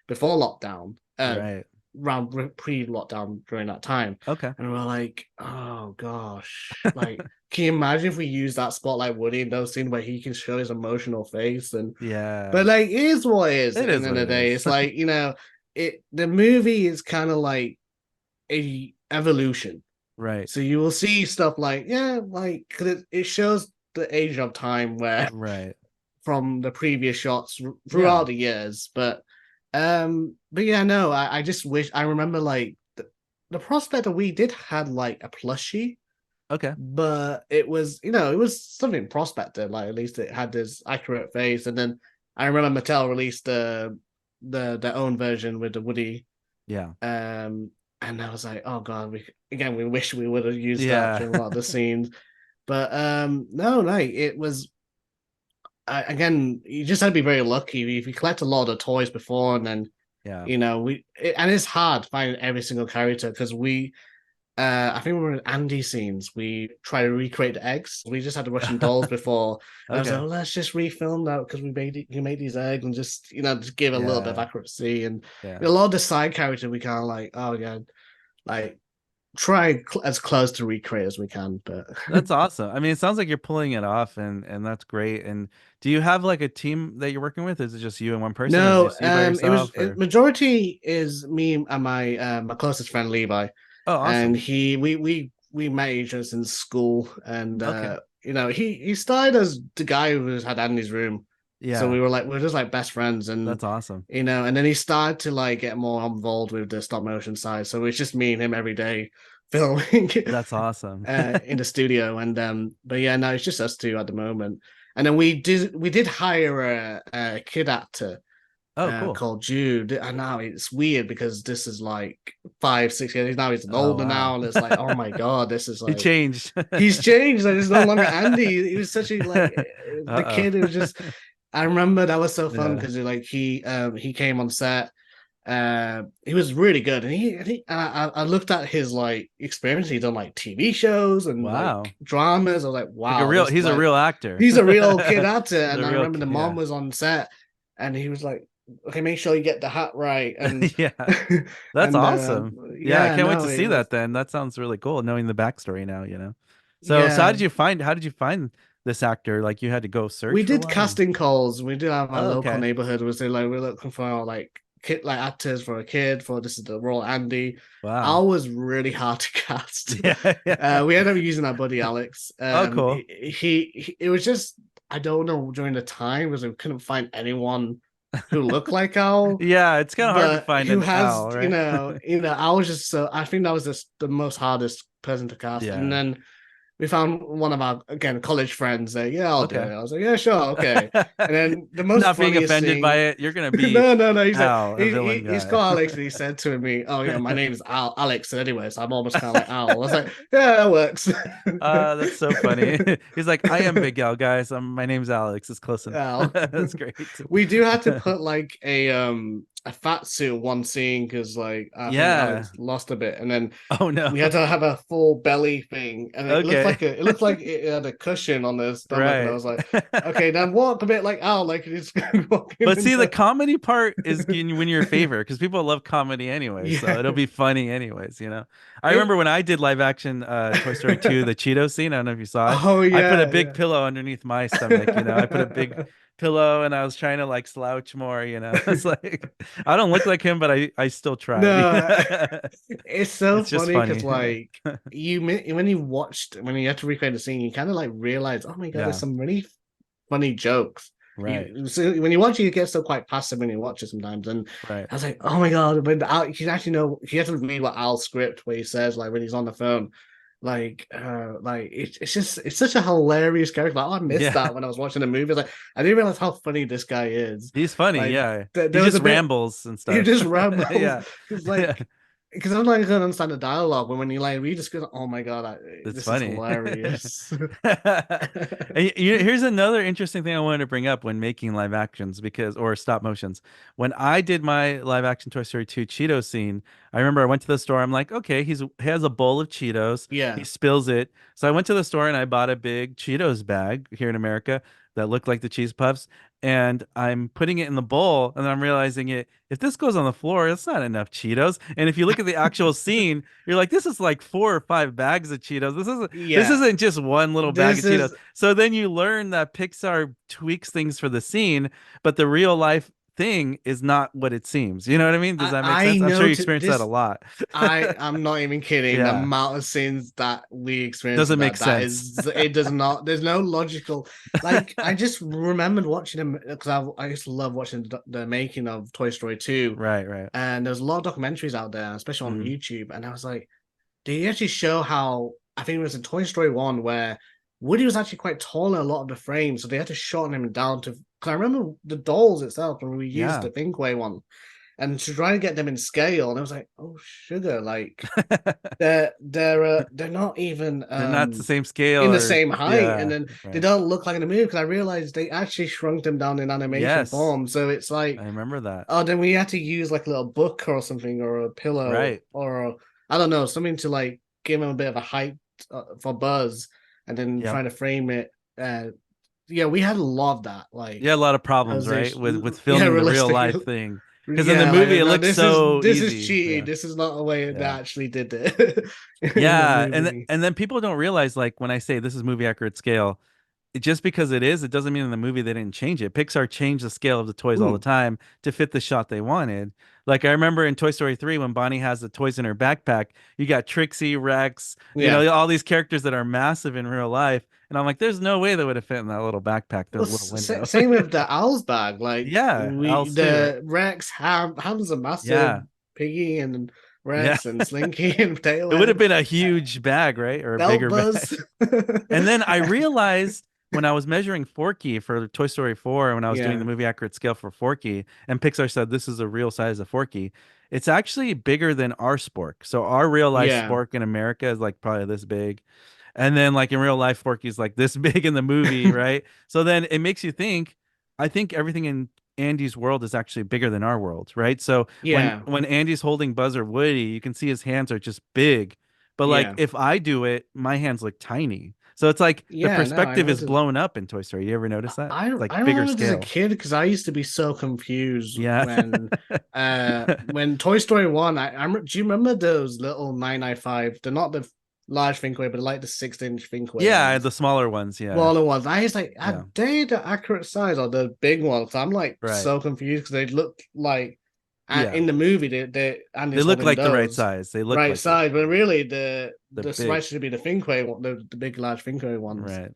before lockdown. Right. Around pre-lockdown during that time, Okay. and we are like, oh gosh, like, can you imagine if we use that Spotlight Woody in those scenes where he can show his emotional face and Yeah. but like it is what it is It at the end is of what the it day. is. It's like, the movie is kind of like a evolution. Right. So you will see stuff like, yeah, like because it shows the age of time where Right. from the previous shots Yeah. throughout the years. But yeah, no, I just wish I remember like the prospect that we did had like a plushie, Okay. but it was something prospected. Like at least it had this accurate face. And then I remember Mattel released their own version with the Woody. Yeah. And I was like, oh god, we wish we would have used that Yeah. during a lot of the scenes. But no, it was again, you just had to be very lucky. If you collect a lot of the toys before, and then Yeah. and it's hard finding every single character because I think we were in Andy scenes. We try to recreate the eggs. We just had the Russian dolls before, and I was like, Okay. well, let's just refilm that because you made these eggs and just give a little bit of Yeah. accuracy. And Yeah. a lot of the side characters we kind of like, oh yeah, like try as close to recreate as we can. But That's awesome. I mean, it sounds like you're pulling it off and that's great. And do you have like a team that you're working with? Is it just you and one person, or is it no, just you by yourself or majority is me and my closest friend Levi, Oh, and awesome. we met each other in school, and Okay. he started as the guy who had Andy's room, so Yeah. we were just like best friends, and That's awesome. and then he started to like get more involved with the stop motion side, so it's just me and him every day filming That's awesome. in the studio, and but yeah, no, it's just us two at the moment, and then we did hire a kid actor Oh, cool. called Jude. And now it's weird because this is like 5, 6 years. Now he's Oh, older wow. now, and it's like, oh my god, this is He like changed. he's changed. Like it's no longer Andy. He was such a like the Uh-oh. kid who was just. I remember that was so fun Yeah. because like he came on set. He was really good, and I looked at his like experience. He done like TV shows and like Wow. dramas. I was like, Like a wow, real, this he's a like real actor. he's a real kid actor. The And I real remember the kid, mom yeah. was on set, and he was like, okay, make sure you get the hat right, and Yeah. That's and awesome. Yeah, I yeah, can't wait no, to it see was that then. That sounds really cool, knowing the backstory now. So yeah. how did you find this actor? Like you had to go We search for did one or casting calls. We did have our oh, local okay. neighborhood. Was like we're looking for like kid like actors for a kid for this is the role Andy. I Wow. was really hard to cast. Yeah, yeah. We ended up using our buddy Alex. Oh, cool. It was just I don't know during the time because we couldn't find anyone who looked like Al, Yeah, it's kind of hard to but find who an has owl, right? I was just so I think that was just the most hardest person to cast, and Yeah. then we found one of our again college friends. Yeah, I'll do Okay. it. I was like, yeah, sure, okay. And then the most Not being funniest offended by thing. it, you're gonna be No. He said Al, a villain he's guy. called Alex, and he said to me, "Oh yeah, my name is Alex." And anyway, so I'm almost kind of like Al. I was like, yeah, that works. That's so funny. He's like, I am Big Al, guys. My name's Alex. It's close enough. Al. That's great. We do have to put like a fat suit one scene because like I think Yeah. Alex lost a bit, and then Oh no. we had to have a full belly thing, and Okay. it looked like it had a cushion on the stomach, and I Right. was like, okay, then walk a bit like Al, like he's walking But in see, the the comedy part is when you're favor because people love comedy anyway, so yeah. it'll be funny anyways. I It remember when I did live action Toy Story 2, the Cheeto scene. I don't know if you saw it. oh I put a yeah, big yeah. pillow underneath my stomach. I put a big pillow and I was trying to like slouch more. It's like I don't look like him, but I still tried. No, it's so It's just funny because funny. like when you watched when you had to recreate the scene, you kind of like realize, oh my god, there's Yeah, some really funny jokes. right, You so when you watch it, you get so quite passive when you watch it sometimes. And right. I was like, oh my god, when Al, you can actually know you have to read what Al's script where he says like when he's on the phone, it's just it's such a hilarious character. Like, oh, I missed Yeah, that when I was watching the movie. It's like I didn't realize how funny this guy is. he's funny. Like Yeah, he there was just a bit rambles and he stuff. just rambles. Yeah, It's yeah. like because I'm not gonna understand the dialogue, but when you like read the script, oh my god, It's this is funny. hilarious. Here's another interesting thing I wanted to bring up when making live actions or stop motions. When I did my live action Toy Story 2 Cheeto scene, I remember I went to the store. I'm like, okay, he has a bowl of Cheetos. He Yeah, spills it. So I went to the store and I bought a big Cheetos bag here in America that looked like the cheese puffs. And I'm putting it in the bowl, and then I'm realizing if this goes on the floor, it's not enough Cheetos. And if you look at the actual scene, you're like, this is like 4 or 5 bags of Cheetos. This yeah. isn't just one little bag of This Cheetos. is So then you learn that Pixar tweaks things for the scene, but the real life thing is not what it seems. You know what I mean? Does that make I sense? I'm sure know you to experienced that a this lot. I'm not even kidding. The Yeah. amount of scenes that we experienced Doesn't with make that sense. is it does not. There's no logical. Like I just remembered watching them because I used to love watching the making of Toy Story 2, Right, right. and there's a lot of documentaries out there, especially on Mhm. YouTube. And I was like, did he actually show how? I think it was in Toy Story 1 where Woody was actually quite tall in a lot of the frames, so they had to shorten him down to. Because I remember the dolls itself when we used Yeah. the Thinkway one and to try to get them in scale. And I was like, oh sugar, like they're not even They're not the same scale in the or same height, and yeah, then they right. don't look like in the movie because I realized they actually shrunk them down in animation Yes. form. So it's I like, remember that. oh, then we had to use like a little book or something or a pillow Right. or I don't know something to like give him a bit of a height for Buzz, and then Yep. trying to frame it. Yeah, we had a lot of that. Like Yeah, a lot of problems, as they, right? With yeah, filming the real realistic. life thing. Because in the Yeah, like movie it no, looks so this is easy. cheating. Yeah. This is not the way they Yeah. actually did it in the Yeah, movie. and then people don't realize like when I say this is movie accurate scale, just because it is, it doesn't mean in the movie they didn't change it. Pixar changed the scale of the toys all the Mm, time to fit the shot they wanted. Like I remember in Toy Story 3 when Bonnie has the toys in her backpack, you got Trixie, Rex, yeah. all these characters that are massive in real life. And I'm like, there's no way they would have fit in that little backpack through Well, the little window. same with the owl's bag. Like Yeah, we else too. the Rex Ham's a massive Yeah. piggy and Yeah. Rex and Slinky and It would have Tailhead. been a huge bag, right? Or a Belt bigger Buzz. bag. And then I realized when I was measuring Forky for Toy Story 4, when I was doing the Yeah, movie accurate scale for Forky, and Pixar said this is a real size of Forky, it's actually bigger than our Spork. So our real life yeah. Spork in America is like probably this big. And then like in real life, Forky's like this big in the movie, right? So then it makes you think, I think everything in Andy's world is actually bigger than our world, right? So Yeah, when Andy's holding Buzz or Woody, you can see his hands are just big. But like yeah, if I do it, my hands look tiny. So it's like the yeah. No, I perspective is noticed. blown up in Toy Story. You ever notice that? It's like I bigger remember as a scale. kid because I used to be so confused Yeah. when Toy Story 1, do you remember those little 995? They're not the large Thinkway, but like the 6-inch Thinkway Yeah, ones. the smaller ones, yeah. Smaller ones. I was like, are Yeah. they the accurate size or the big ones? I'm like Right. so confused because they look like Yeah. in the movie they They Andy's look holding like the right those size. They look right like the size, but really the the big, size should be the Thinkway one, the big large Thinkway ones. right.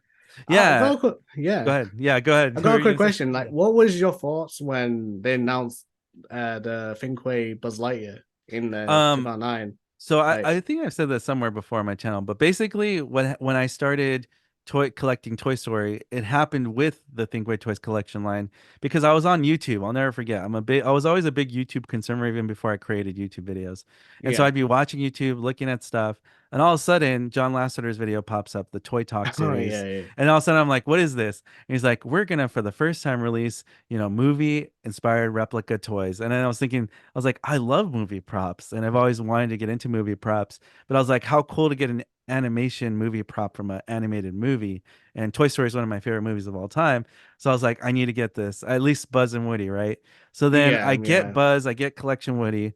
I Yeah. got a quick, Go yeah. ahead. Yeah, go ahead. I What got were a you quick gonna say? question. Like, what was your thoughts when they announced the Thinkway Buzz Lightyear in Um, 2009? So Like, I think I've said that somewhere before on my channel, but basically when I started toy collecting Toy Story, it happened with the Thinkway Toys collection line because I was on YouTube. I'll never forget. I was always a big YouTube consumer even before I created YouTube videos. And so yeah. I'd be watching YouTube, looking at stuff, and all of a sudden John Lasseter's video pops up, the Toy Talk Oh yeah, series. yeah. And all of a sudden I'm like, what is this? And he's like, we're gonna for the first time release, movie inspired replica toys. And then I was thinking, I was like, I love movie props, and I've always wanted to get into movie props. But I was like, how cool to get an animation movie prop from an animated movie. And Toy Story is one of my favorite movies of all time. So I was like, I need to get this, at least Buzz and Woody, right? So then Yeah, I get yeah. Buzz, I get Collection Woody,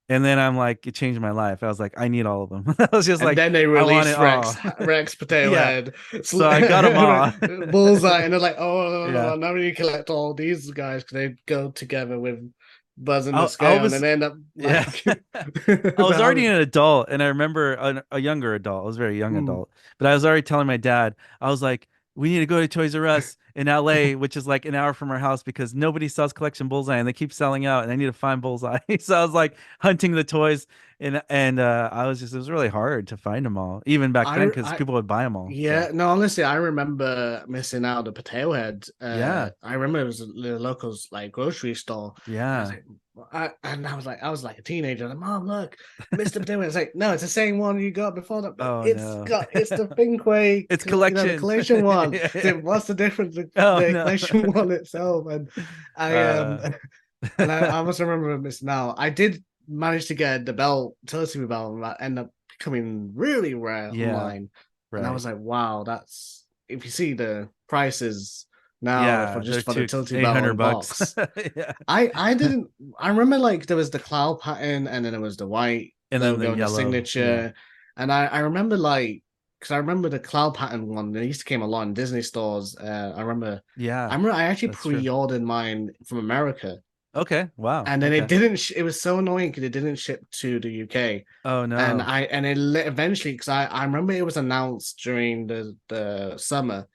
and then I'm like, it changed my life. I was like, I need all of them. I was just And like, then they I want it released all. Rex Potato Yeah. Head, So I got them all. Bullseye, and they're like, oh no, no, Yeah. no, now we need to collect all these guys because they go together with Buzz and the I scale, and then was, they end up yeah. like, I was already the, an adult, and I remember a younger adult. I was a very young hmm. adult, but I was already telling my dad, I was like, we need to go to Toys R Us in LA, which is like an hour from our house because nobody sells Collection Bullseye and they keep selling out, and I need to find Bullseye. So I was like hunting the toys, and I was just, it was really hard to find them all, even back then, because I people would buy them all. So Yeah, no, honestly, I remember missing out the potato head. yeah, I remember it was the locals like grocery store, and yeah. I was like a teenager. Like, Mom, look, Mr. Potato Head. It's like, no, it's the same one you got before that, but Oh no, it's the Thinkway, it's the collection. collection one. Yeah, So yeah. what's the difference? Oh The no. collection one itself, and I Uh, I must remember missing out. I did manage to get the belt, Teletubby belt, and that ended up becoming really rare yeah, online. And I right. was like, wow, that's if you see the prices now for Yeah, just they're for the two Tilty eight Belt hundred and bucks. box. Yeah. I didn't I remember like there was the cloud pattern and then there was the white And then the logo and the yellow. Yeah. signature. And I remember like because I remember the cloud pattern one, they used to came a lot in Disney stores. Yeah, I actually that's true. pre-ordered mine from America Okay. Wow. and then it Okay. didn't it was so annoying because it didn't ship to the UK. Oh And no. eventually because I remember it was announced during the summer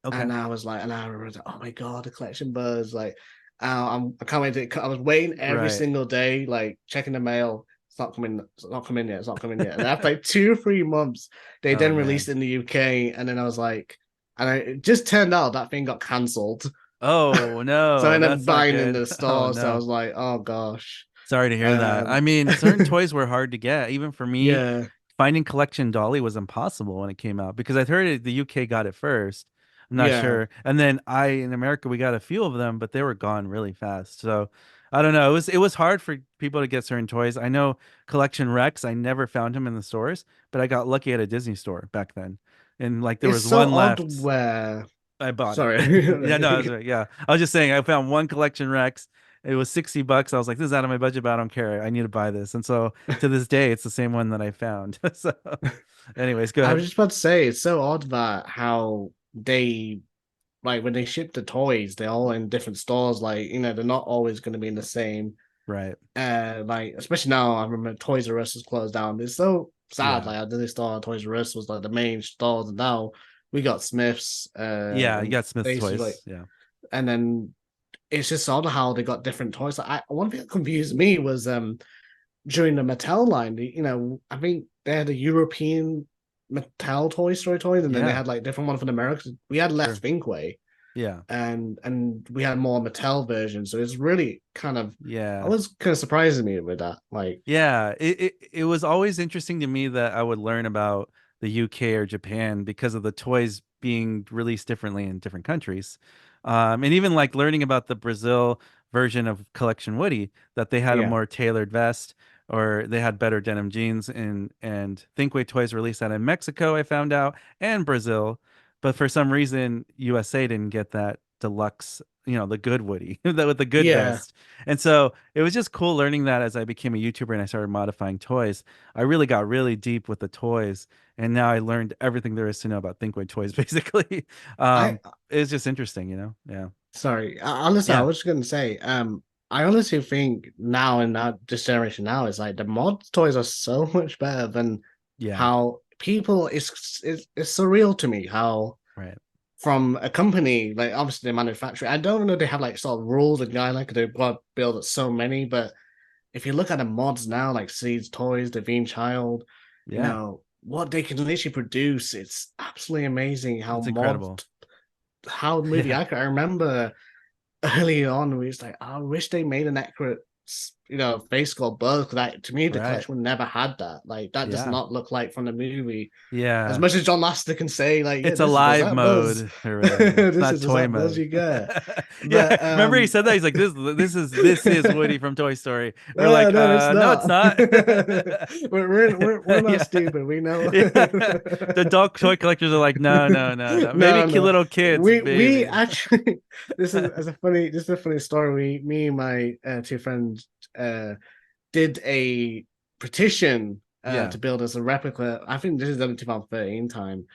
Okay. and I was like, and I remember, oh my god, the collection buzz! Like, I can't wait. I was waiting every Right. single day, like checking the mail. It's not coming. It's not coming yet. It's not coming yet. And after like 2 or 3 months, they Oh then released man. it in the UK, and then I was like, it just turned out that thing got cancelled. Oh So I no, ended up that's not buying in good. the Oh store. So I no. was like, oh gosh, Sorry to hear that. I um, mean, certain toys were hard to get. Even for me, yeah, finding Collection Dolly was impossible when it came out because I'd heard the UK got it first. I'm not yeah. sure. And then in America we got a few of them, but they were gone really fast. So I don't know. It was hard for people to get certain toys. I know Collection Rex, I never found him in the stores, but I got lucky at a Disney store back then. And like there It's was so one odd left. where. I bought it. Yeah, no, I was Sorry. right. Yeah. I was just saying I found one Collection Rex. It was $60. I was like, this is out of my budget, but I don't care. I need to buy this. And so to this day, it's the same one that I found. So anyways, go I was ahead. just about to say it's so odd that how they like when they ship the toys, they're all in different stores. Like they're not always going to be in the same. Right. Like especially now, I remember Toys R Us is closed down. It's so sad. Yeah. Like I did store Toys R Us was like the main stores, and now we got Smiths. Yeah, you And got they Smith's used to like, toys. Yeah. and then it's just odd how they got different toys. Like, one thing that confused me was during the Mattel line, I think they had a European Mattel Toy Story toys, and then they Yeah, had like different one for the Americans. We had less sure. Thinkway, Yeah. and we had more Mattel versions. So it's really kind of, I Yeah. was kind of surprising me with that. Like, Yeah. It was always interesting to me that I would learn about the UK or Japan because of the toys being released differently in different countries. And even like learning about the Brazil version of Collection Woody, that they had a Yeah. more tailored vest, or they had better denim jeans. And Thinkway Toys released that in Mexico, I found out, and Brazil. But for some reason, USA didn't get that deluxe, the good Woody, that with the good Yeah. vest. And so it was just cool learning that as I became a YouTuber and I started modifying toys. I really got really deep with the toys, and now I learned everything there is to know about Thinkway Toys, basically. I It's just interesting, Yeah. Sorry. Honestly, I Yeah. was just gonna say, I honestly think now in that this generation now is like the mod toys are so much better than Yeah. how people it's surreal to me how Right. from a company like obviously they manufacture. I don't know they have like sort of rules and guidelines because they've got to build so many, but if you look at the mods now, like Seeds Toys, Devine Child, Yeah. what they can literally produce, it's absolutely amazing It's incredible. how movie Yeah. accurate. I remember early on, we was like, I wish they made an accurate, face sculpt Bodo. Because that to me, the Right. collection never had that. Like that does Yeah. not look like from the movie. As Yeah. much as John Lasseter can say, like, yeah, It's a this is the live Zap Buzz, mode or whatever. It's this not is the toy Zap Buzz mode. you get. Yeah. But Remember he said that? He's like, this is Woody from Toy Story. We're no, like, no, it's no, it's not. not. We're not Yeah. stupid. We know. Yeah. The dog toy collectors are like, no, no, no, no. Maybe No, cute no. little kids, We maybe. actually this is a funny story. Me and my two friends did a petition Yeah. to build us a replica. I think this is done in 2013 time.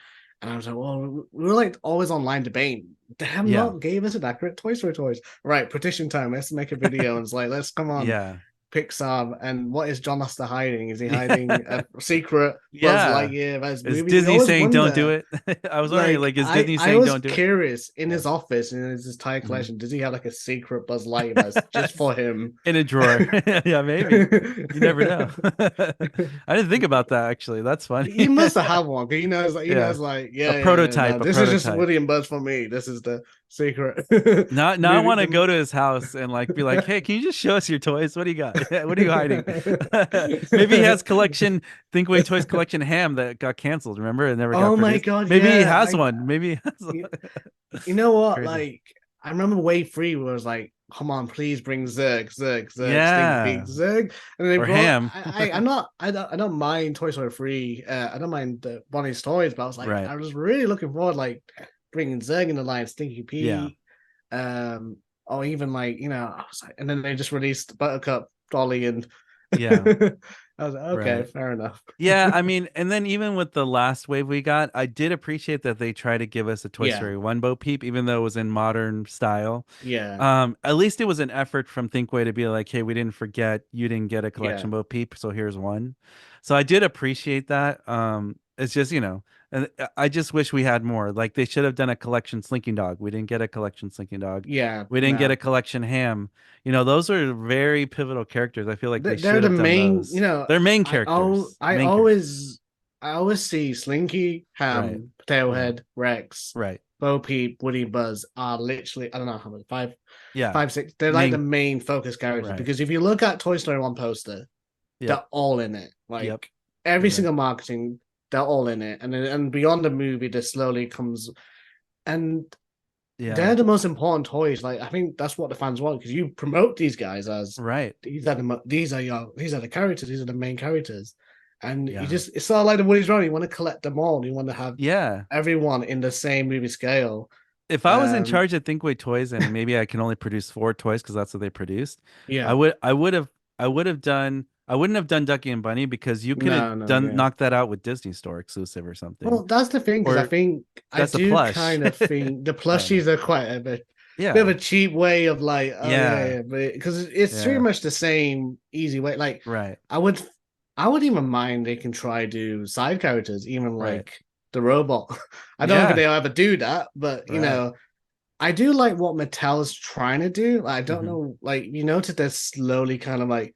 And I was like, well, we were like always online debating. They have Yeah. not gave us an accurate Toy Story toys. Right, petition time. Let's make a video. And it's like, let's come on. Yeah. Pixar, and what is John Lasseter hiding? Is he hiding Yeah. a secret Buzz Yeah. Lightyear as Is movie? We Disney always saying don't do wonder. it? I was wondering, Like like, is Disney I saying was don't do it? curious in Yeah. his office in his entire Mhm. collection. Does he have like a secret Buzz Lightyear that's just for him? In a drawer. Yeah, maybe. You never know. I didn't think about that actually. That's funny. He must have had one because he Yeah. knows like A no, prototype, a this is just prototype. Woody and Buzz for me. This is the secret Now I movie. want to go to his house and like be like, "Hey, can you just show us your toys? What do you got? What are you hiding?" Maybe he has collection Thinkway Toys collection ham that got canceled, remember? It never got Oh my produced. god, Maybe he yeah. has I one. Maybe he has one. you, you know what? Crazy. Like I remember Wave 3 was like, come on, please bring Zurg, Stinky Feet, Yeah. Zurg. And they Or brought ham. I don't mind Toy Story 3. I don't mind Bonnie's toys, but I was like, Right. I was really looking forward like bringing Zurg in the line, Stinky Yeah. Pete, or even like, I was like, and then they just released Buttercup, Dolly, and Yeah. I was like, okay, Right. fair enough. Yeah, I mean, and then even with the last wave we got, I did appreciate that they tried to give us a Toy Yeah, Story 1 Bo Peep, even though it was in modern style. yeah, At least it was an effort from Thinkway to be like, hey, we didn't forget you didn't get a yeah, collection Bo Peep, so here's one. So I did appreciate that. It's just, and I just wish we had more. Like they should have done a collection Slinking Dog. We didn't get a collection Slinking Dog. yeah. We didn't get a No, collection Ham. Those are very pivotal characters. I feel like they they're should the have done main. those. They're main characters. Main characters. I always see Slinky, Right. Ham, Yeah. Tailhead, Rex, Right. Bo Peep, Woody, Buzz are literally I don't know how many Yeah. six. They're like the Main. main focus characters Right. because if you look at Toy Story One poster, Yep. they're all in it. Yep. Like every Right. single marketing, they're all in it, and beyond the movie, there slowly comes and they're Yeah. the most important toys. Like I think that's what the fans want because you promote these guys as Right. these are the characters, these are the main characters, and you Yeah. just it's sort of like the Woody's Run. You want to collect them all. And you want to have Yeah. everyone in the same movie scale. If I was in Um, charge of Thinkway Toys and maybe I can only produce 4 toys because that's what they produced, I yeah, would I would have I would have done I wouldn't have done Ducky and Bunny because you could have no, no, done yeah. knocked that out with Disney Store exclusive or something. Well, that's the thing because I Or think I that's a do plush. kind of think the I don't know. plushies are quite bit of Yeah. a cheap way of like, oh yeah, Yeah. yeah, but because it's pretty Yeah. much the same easy way. Like Right. I would, I would even mind they can try do side characters, even Right. like the robot. I don't know if Yeah. they'll ever do that, but Right. I do like what Mattel's trying to do. I don't Hmm. know, like you notice they're slowly kind of like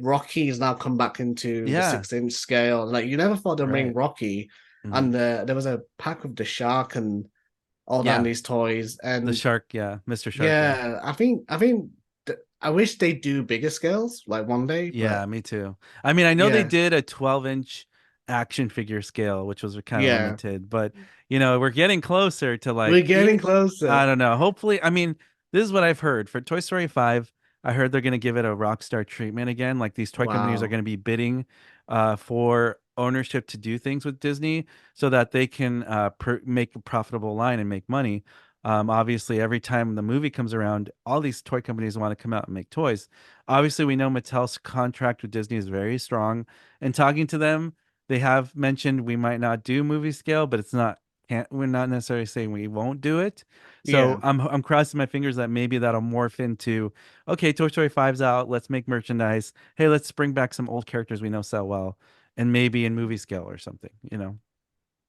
Rocky has now come back into the Yeah. 6-inch scale. Like you never thought they'd bring Right. Rocky, Hmm. and there was a pack of the shark and all that in Yeah. these toys, The and shark. Yeah. Mr. Shark. Yeah. yeah, I think I wish they do bigger scales like one day, Yeah, but me too. I mean, I know they yeah, did a 12-inch action figure scale, which was kind of Yeah, limited. But we're getting closer to we're like getting even closer. I don't know. Hopefully, I mean, this is what I've heard for Toy Story 5. I heard they're going to give it a Rockstar treatment again. Like these toy companies are Wow. going to be bidding for ownership to do things with Disney so that they can make a profitable line and make money. Obviously, every time the movie comes around, all these toy companies want to come out and make toys. Obviously, we know Mattel's contract with Disney is very strong. And talking to them, they have mentioned we might not do movie scale, but it's not can't we're not necessarily saying we won't do it. So Yeah. I'm crossing my fingers that maybe that'll morph into okay, Toy Story 5's out, let's make merchandise. Hey, let's bring back some old characters we know sell well, and maybe in movie scale or something.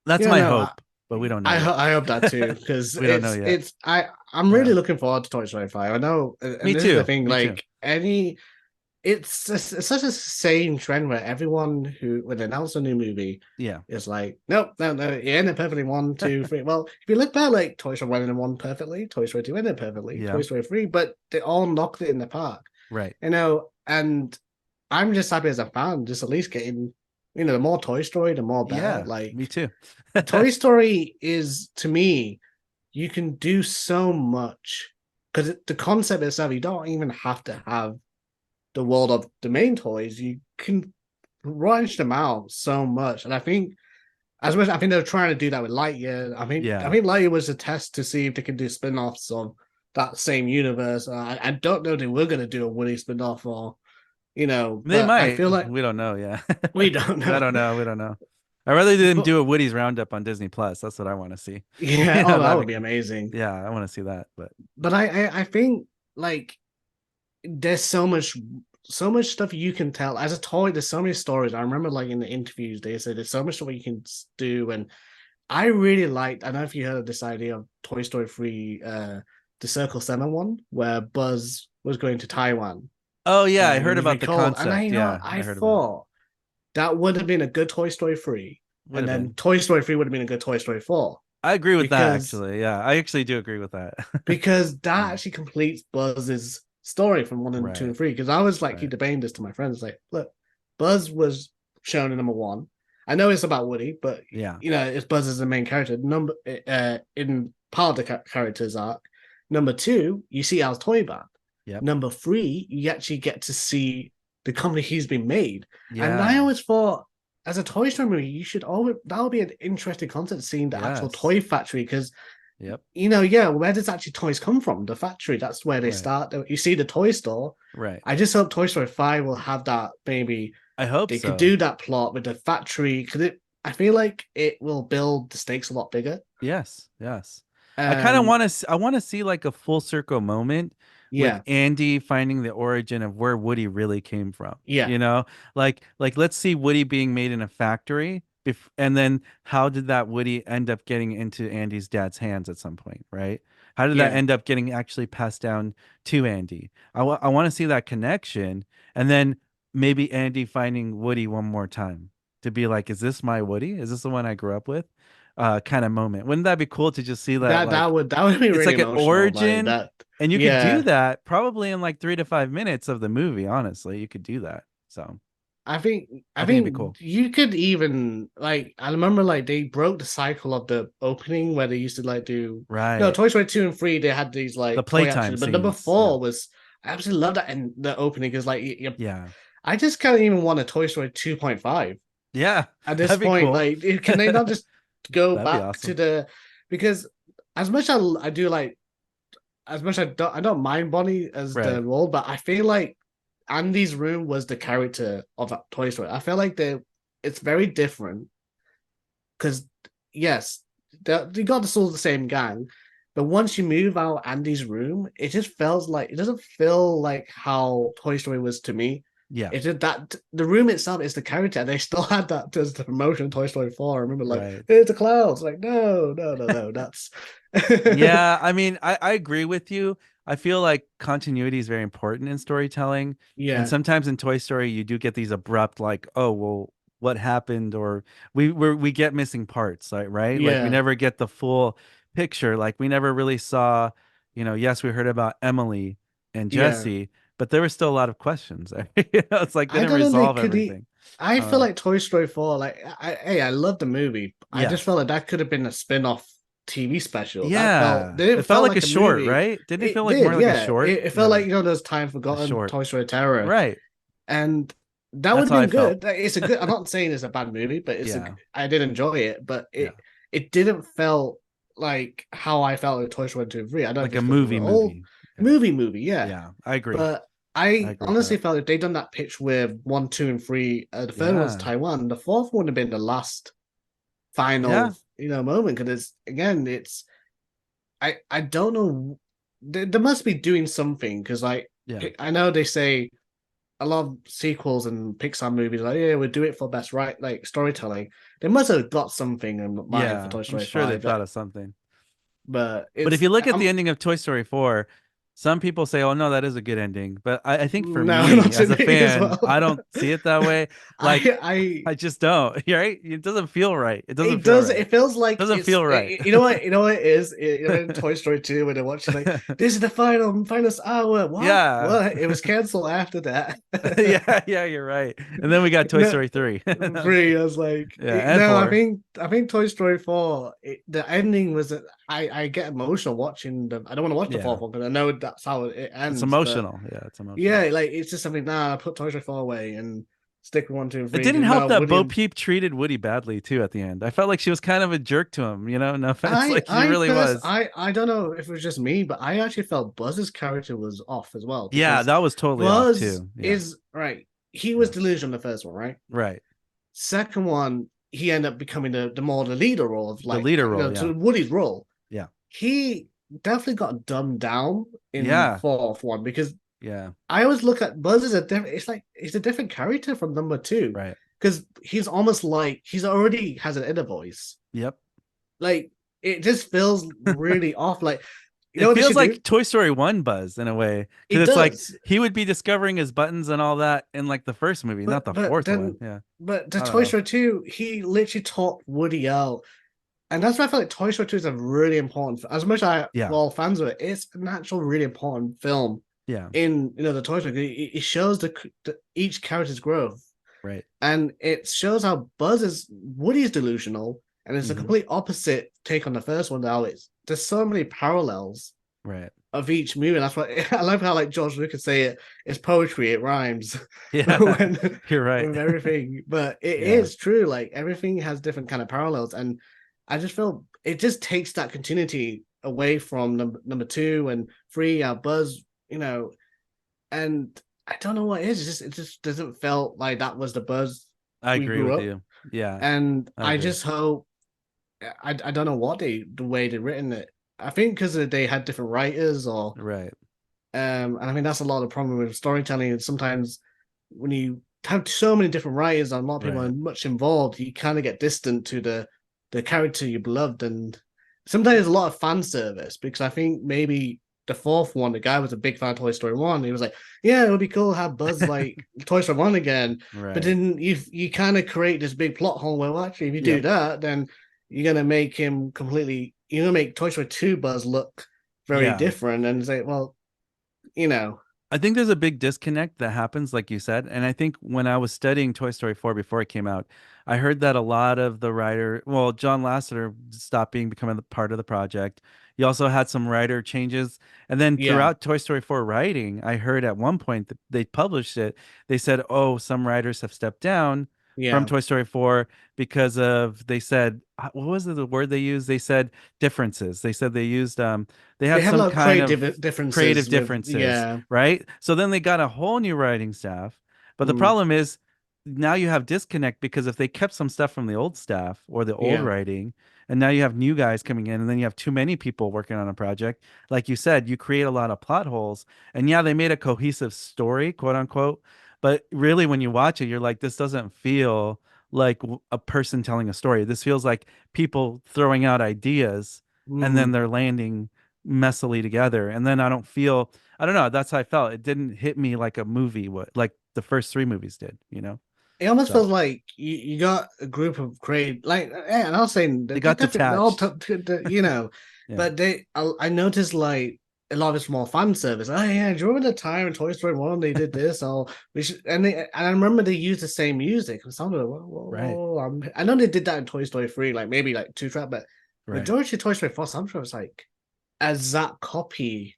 That's Yeah, my no, hope, but we don't know yet. I hope that too because We don't know yet. I'm Yeah. really looking forward to Toy Story 5. I know, Me and this is the too. thing, Me too. like it's such a same trend where everyone who when they announce a new movie Yeah. is like, nope, no, no, it ended perfectly one, two, three. Well, if you look back, like Toy Story 1 and 1 perfectly, Toy Story 2 ended perfectly, Yeah. Toy Story 3, but they all knocked it in the park, Right. and I'm just happy as a fan, just at least getting, the more Toy Story, the more better. Yeah. Like Me too. Toy Story is to me, you can do so much because the concept itself, you don't even have to have the world of the main toys. You can branch them out so much, and I think as much I think they're trying to do that with Lightyear. I Yeah. think Lightyear was a test to see if they can do spin-offs of that same universe. I don't know if they were going to do a Woody spin-off or They but I might. feel like We don't know. Yeah. we don't I know. don't know. We don't know. I rather didn't But do a Woody's Roundup on Disney Plus. That's what I want to see. yeah, oh, that would That'd be be, amazing. yeah, I want to see that. But But I think like there's so much stuff you can tell as a toy. There's so many stories. I remember like in the interviews they said there's so much stuff you can do, and I really liked. I don't know if you heard of this idea of Toy Story 3, the Circle 7 one, where Buzz was going to Taiwan oh yeah, I and he heard was about the recalled. And concept. Yeah, I I heard about it. thought that would have been a good Toy Story 3, Would and have then been. Toy Story 3 would have been a good Toy Story 4 I agree with that because actually. Yeah, I actually do agree with that. that Yeah. actually completes Buzz's story from one and two Right. and three. Because I was like, keep Right. debating this to my friends, like, look, Buzz was shown in number one. I know it's about Woody, but Yeah. it's Buzz as the main character. Number in part of the character's arc. Number two, you see Al's toy band. Yep. Number three, you actually get to see the company he's been made. And I Yeah. always thought, as a Toy Story movie, you should always that would be an interesting concept seeing the actual Yes. toy factory because Yep. yeah, where does actually toys come from? The factory, that's where they Right. start. You see the toy store. Right. I just hope Toy Story 5 will have that maybe I hope they could so. do that plot with the factory because I feel like it will build the stakes a lot bigger. Yes, yes. I kind of Um, want to I want to see like a full circle moment with yeah, Andy finding the origin of where Woody really came from. yeah, Like let's see Woody being made in a factory and then how did that Woody end up getting into Andy's dad's hands at some point, right? How did that yeah, end up getting actually passed down to Andy? I want to see that connection and then maybe Andy finding Woody one more time to be like, is this my Woody? Is this the one I grew up with? Kind of moment. Wouldn't that be cool to just see that like that would be it's really like an emotional. Like origin that, and you could do yeah. that probably in like 3 to 5 minutes of the movie, honestly. You could do that. So I I think it'd be think cool. you could even like I remember like they broke the cycle of the opening where they used to like do no Right. Toy Story 2 and 3 they had these The like toy playtime actions, but number scenes. Yeah. 4 was I absolutely love that in the opening because like Yeah. I just can't even want a Toy Story 2.5 Yeah. at this That'd be point. cool. Like can they not just go That'd be back to awesome. the because as much as I do like as much I don't mind Bonnie as the Right. role, but I feel like Andy's room was the character of Toy Story. I feel like it's very different because yes, they got the all the same gang, but once you move out Andy's room, it just feels like it doesn't feel like how Toy Story was to me. Yeah. It's just that the room itself is the character. They still had that as the promotion of Toy Story 4. I remember like, Right. it's the clouds. Like, no, no, no, no. That's Yeah, I mean, I agree with you. I feel like continuity is very important in storytelling. And yeah, sometimes in Toy Story, you do get these abrupt, like, oh, well, what happened? Or we get missing parts, like, right? Like we yeah, never get the full picture. Like we never really saw, yes, we heard about Emily and yeah, Jesse, but there were still a lot of questions. It's like they I didn't don't know. They resolve could. everything. I feel Uh, like Toy Story 4. Like, I love the movie. I yeah, just felt like that could have been a spin-off TV special. That felt yeah. didn't It felt felt like a like a short, movie. right? Didn't it feel It like more did, like a yeah. short? It felt Yeah, like those time a forgotten short. Toy Story Terror, Right. and that would That's have how I been felt. good. It's a good. I'm not saying it's a bad movie, but Yeah, I did enjoy it, but yeah. it didn't felt like how I felt with Toy Story 2 and 3. I don't know if Like a it's because we're all movie. Yeah, movie, yeah. yeah. I agree. But I I agree with honestly that. felt if they'd done that pitch with one, two, and three, the third one's Yeah, Taiwan, the fourth one would have been the last yeah, final, moment. Because it's again, it's I don't know. They must be doing something because like yeah. I know they say a lot of sequels and Pixar movies like yeah we'll do it for best right like storytelling. They must have got something in mind for Yeah, Toy I'm Story sure they 5. thought of something. But But if it's you look at the I'm ending of Toy Story 4, some people say, "Oh no, that is a good ending." But I think for no me not to as a me as fan, well. I don't see it that way. Like I I just don't. Right? It doesn't feel right. It doesn't It feel does. right. It feels like Doesn't feel right. You know what? You know what it is. In Toy Story 2, when they're watching, like this is the final hour. What? Yeah. What? It was canceled after that. Yeah, yeah, you're right. And then we got Toy No, Story 3. 3. I was like, Yeah, and no. 4. I think Toy Story 4. The ending was that I get emotional watching the. I don't want to watch the Yeah. fourth one because I know that's how it It's ends. But emotional. Yeah, it's emotional. yeah, like it's just something. Nah, I put Toy Story 4 away and stick with one, two, and It three. didn't Because help no, that Bo William. Peep treated Woody badly too at the end. I felt like she was kind of a jerk to him, you know? No offense, like she really was. I don't know if it was just me, but I actually felt Buzz's character was off as well Yeah, because that was totally off Buzz too. Yeah. is right. He was Yeah. delusional the first one, right? Right. Second one, he ended up becoming the more the leader role of The like leader role, yeah. to Woody's role. Yeah. He definitely got dumbed down in Yeah. fourth one because Yeah. I always look at Buzz as a different. It's like he's a different character from number two Right. because he's almost like he's already has an inner voice. Yep. Like it just feels really off. Like you know It what they feels should do? like Toy Story 1 Buzz in a way. It Because it's like does, he would be discovering his buttons and all that in like the first movie, not the but fourth one. then Yeah. but the I don't Toy know. Story 2, he literally taught Woody out. And that's why I feel like Toy Story 2 is a really important as much as I Yeah. we're all fans of it, it's an actual really important film Yeah. in the Toy Story. It shows the each character's growth. Right. And it shows how Buzz is Woody's delusional, and it's a Hmm. complete opposite take on the first one. Now it's there's so many parallels Right. of each movie. And that's why I love how like George Lucas say it. It's poetry. It rhymes Yeah. when You're right. with everything. But it Yeah. is true. Like everything has different kind of parallels, and I just feel it just takes that continuity away from number two and three. Buzz, and I don't know what it is. It just doesn't felt like that was the Buzz I we agree grew with up. you. Yeah. And I I agree. just hope I don't know what the way they've written it. I think because they had different writers or Right. and I mean that's a lot of the problem with storytelling. Sometimes when you have so many different writers and a lot of people Right. are much involved, you kind of get distant to the character you beloved, and sometimes there's a lot of fan service because I think maybe the fourth one, the guy was a big fan of Toy Story 1. He was like, yeah, it would be cool to have Buzz like Toy Story 1 again. But Right. then you kind of create this big plot hole where, well, actually, if you do Yep. that, then you're going to make him completely, you're going to make Toy Story 2 Buzz look very Yeah. different and say, well, you know, I think there's a big disconnect that happens, like you said. And I think when I was studying Toy Story 4 before it came out, I heard that a lot of the writer, well, John Lasseter stopped becoming part of the project. You also had some writer changes. And then yeah, throughout Toy Story 4 writing, I heard at one point that they published it. They said, oh, some writers have stepped down from yeah. Toy Story 4 because of, they said, what was the word they used? They said differences. They said they used, they They had have a some lot of kind of creative creative differences with, differences, yeah, right? So then they got a whole new writing staff. But the mm, problem is now you have disconnect because if they kept some stuff from the old staff or the old yeah. writing, and now you have new guys coming in, and then you have too many people working on a project, like you said, you create a lot of plot holes. And yeah, they made a cohesive story, quote unquote. But really, when you watch it, you're like, this doesn't feel like a person telling a story. This feels like people throwing out ideas and then Mm. they're landing messily together. And then I don't know, that's how I felt. It didn't hit me like a movie would, like the first three movies did, you know? It almost So feels like you got a group of create like, yeah, and I was saying they that they're got definitely they're all detached. but Yeah. I noticed like a lot of it's more fan service. Oh yeah, do you remember the time in Toy Story 1 they did this? Oh, we should, and I remember they used the same music. And sounded like, whoa, whoa, Right. whoa. I know they did that in Toy Story 3, like maybe like two track, but Right. majority of Toy Story 4 soundtrack was like a exact copy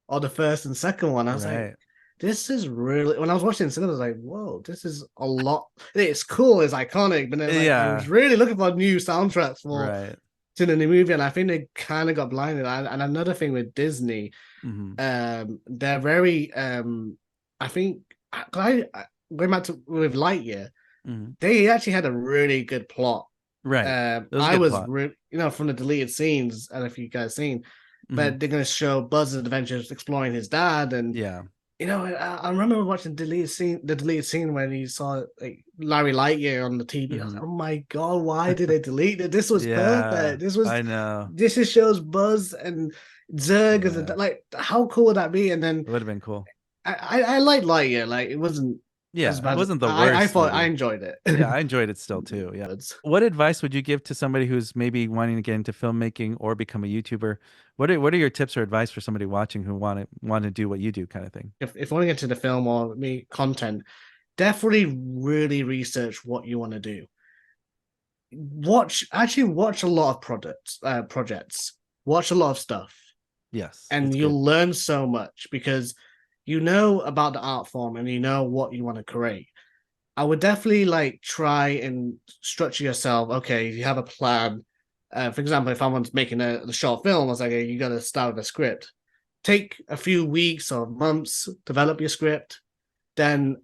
of the first and second one. I was like, Right. this is really when I was watching it, I was like, whoa, this is a lot. It's cool, it's iconic, but then like I was Yeah. really looking for new soundtracks for Right. to the new movie, and I think they kind of got blinded. And another thing with Disney, Hmm. they're very I think I going back to with Lightyear, Hmm. they actually had a really good plot. Right. That was a I good was plot. from the deleted scenes, and if you guys seen, Hmm. but they're going to show Buzz's adventures exploring his dad, and Yeah. I remember watching the deleted scene when he saw like Larry Lightyear on the TV. I was Hmm. like, oh my god, why did they delete it? This was Yeah. perfect. I know. This just shows Buzz and Zurg as Yeah. like how cool would that be? And then It would have been cool. I like Lightyear, like it wasn't as Yeah. It bad as wasn't the I worst thought I movie. enjoyed it. Yeah, I enjoyed it still too. Yeah. What advice would you give to somebody who's maybe wanting to get into filmmaking or become a YouTuber? What are your tips or advice for somebody watching who want to do what you do kind of thing? If you want to get into the film or me content, definitely really research what you want to do. Watch a lot of projects. Watch a lot of stuff, Yes, and that's good. you'll learn so much because you know about the art form and you know what you want to create. I would definitely like try and structure yourself. Okay, you have a plan. For example, if I was making a short film, I was like, hey, you got to start with a script. Take a few weeks or months, develop your script, then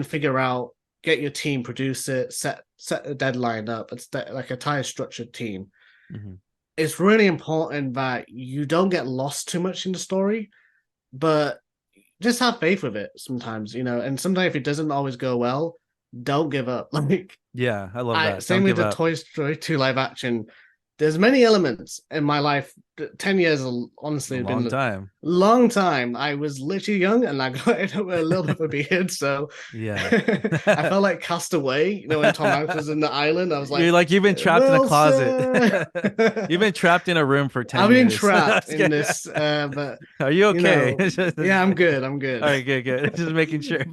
figure out, get your team, produce it, set a deadline up. It's like a entire structured team. Hmm. It's really important that you don't get lost too much in the story, but just have faith with it sometimes, and sometimes if it doesn't always go well, don't give up. Like Yeah, I love I that. same Don't with give the up. Toy Story 2 live action. There's many elements in my life. 10 years It's honestly a has long been a time. long time. I was literally young and I got it with a little bit of a beard, so Yeah. I felt like cast away. When Tom Hanks was in the island, I was like, You've been trapped in a closet. Wilson. You've been trapped in a room for 10 I've been years. trapped in this, but Are you okay? yeah, I'm good. I'm All good. right, good, good. Just making sure.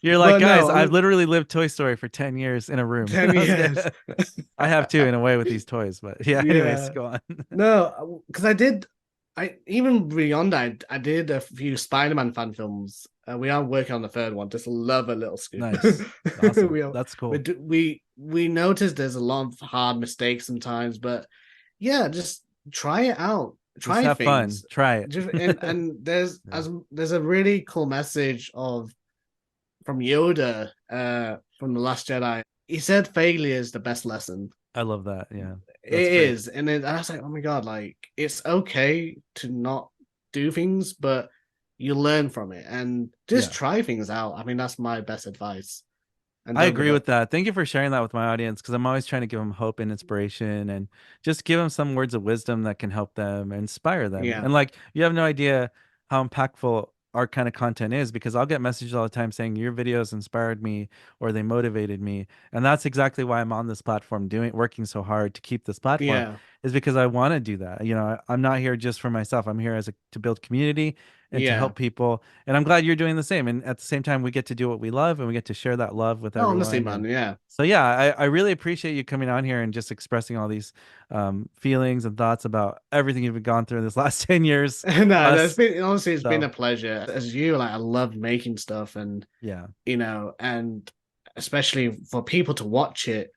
You're like, But guys, no, I've I'm literally lived Toy Story for 10 years in a room. 10 years. I have too, in a way, with these toys. But yeah, anyways, Yeah. go on. No, because I even beyond that, I did a few Spider-Man fan films. We are working on the third one. Just love a little scoop. Nice. Awesome. we are, That's cool. we noticed there's a lot of hard mistakes sometimes, but yeah, just try it out. Just Try have fun. things. Try it. Just and Yeah. there's a really cool message from Yoda from the Last Jedi. He said failure is the best lesson. I love that. Yeah. It That's great. is, and I was like, oh my god, like it's okay to not do things, but you learn from it and just Yeah. try things out. I mean, that's my best advice, and I don't give agree with up. that. Thank you for sharing that with my audience because I'm always trying to give them hope and inspiration and just give them some words of wisdom that can help them, inspire them. Yeah, And like, you have no idea how impactful our kind of content is because I'll get messages all the time saying your videos inspired me or they motivated me. And that's exactly why I'm on this platform working so hard to keep this platform yeah, is because I want to do that. I'm not here just for myself. I'm here to build community and to yeah. help people. And I'm glad you're doing the same. And at the same time, we get to do what we love and we get to share that love with No, honestly, everyone. man, And yeah. so, yeah, I really appreciate you coming on here and just expressing all these feelings and thoughts about everything you've gone through this last 10 years No, plus. it's been a So, pleasure. As you, like, I love making stuff, and yeah, and especially for people to watch it,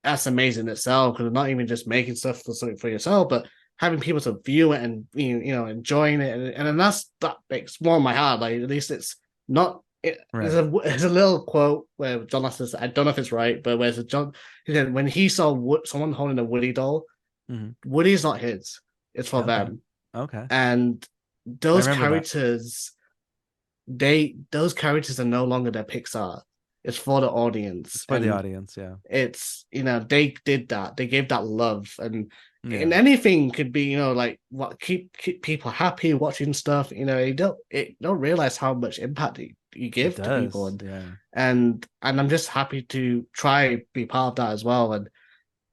that's amazing itself because not even just making stuff for something for yourself, but having people to view it and enjoying it, and then that makes more my heart. Like at least it's not. right. There's a little quote where John says, I don't know if it's right, but where's John? He said when he saw someone holding a Woody doll, Hmm. Woody's not his; it's for Okay. them, Okay. and I those remember that. characters those characters are no longer their Pixar. It's for the It's audience, for the and audience. Yeah. it's they did that. They gave that love, and Yeah. anything could be like what keep people happy watching stuff. You don't realize how much impact you It give to people, does. and Yeah. I'm just happy to try be part of that as well and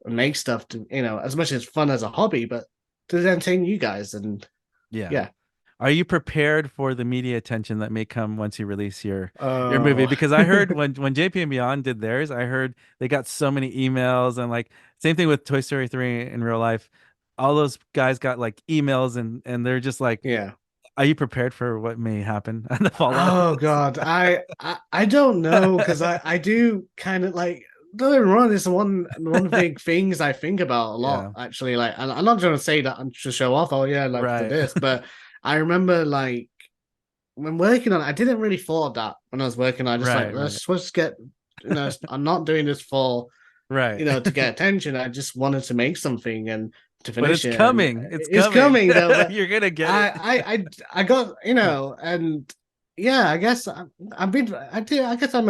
make stuff to as much as fun as a hobby, but to entertain you guys and Yeah. yeah. are you prepared for the media attention that may come once you release your movie? Oh, Because I heard when JP and Beyond did theirs, I heard they got so many emails, and like same thing with Toy Story 3 in real life. All those guys got like emails, and they're just like, yeah. are you prepared for what may happen and the fallout of Oh God, I don't know because I do kind of like, don't get me wrong. It's one this? big things I think about a lot Yeah, actually. Like, and I'm not trying to say that I'm to show off. Oh yeah, like to right, this, but I remember like when working on it, I didn't really thought of that when I was working. I just like right, right, let's just get, I'm not doing this for right. to get attention. I just wanted to make something and to But finish it's it, and coming. It's it's coming. coming though. But You're gonna get I it. I I got and yeah, I guess I've been I do I guess I'm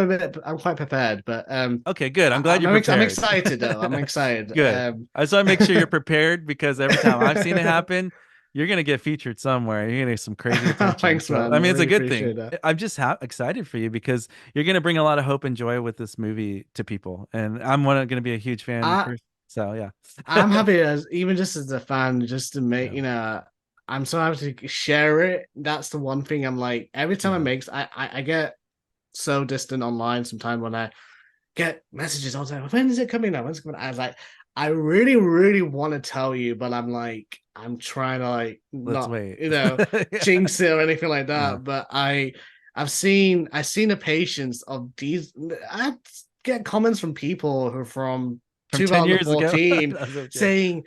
quite prepared, but Okay, good. I'm glad I'm you're I'm prepared. excited though. I'm excited. Good. I just want to make sure you're prepared because every time I've seen it happen, you're gonna get featured somewhere. You're gonna get some crazy attention. Thanks, So man. I I mean, it's a really good appreciate thing. that. I'm just excited for you because you're gonna bring a lot of hope and joy with this movie to people, and I'm gonna be a huge fan. I So yeah, I'm happy as even just as a fan, just to make yeah, I'm so happy to share it. That's the one thing I'm like every time yeah, I get so distant online sometimes when I get messages all the time. When is it coming out? When's it coming out? I was like, I really, really want to tell you, but I'm like, I'm trying to like let's not, wait. Yeah, jinx it or anything like yeah. that. But I've seen the patience of these. I get comments from people who are from From 10 years ago. 2014 That's okay. saying,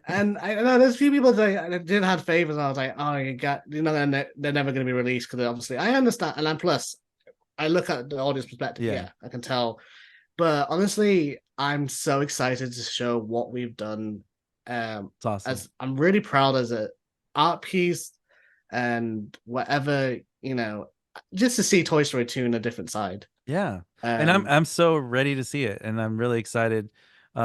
and I know there's a few people that did have favors. And I was like, oh, they're never going to be released because obviously I understand. And then plus, I look at the audience perspective. Yeah, Yeah, I can tell, but honestly, I'm so excited to show what we've done. it's awesome. As I'm really proud as a art piece and whatever, just to see Toy Story 2 in a different side. Yeah. And I'm Um, I'm so ready to see it and I'm really excited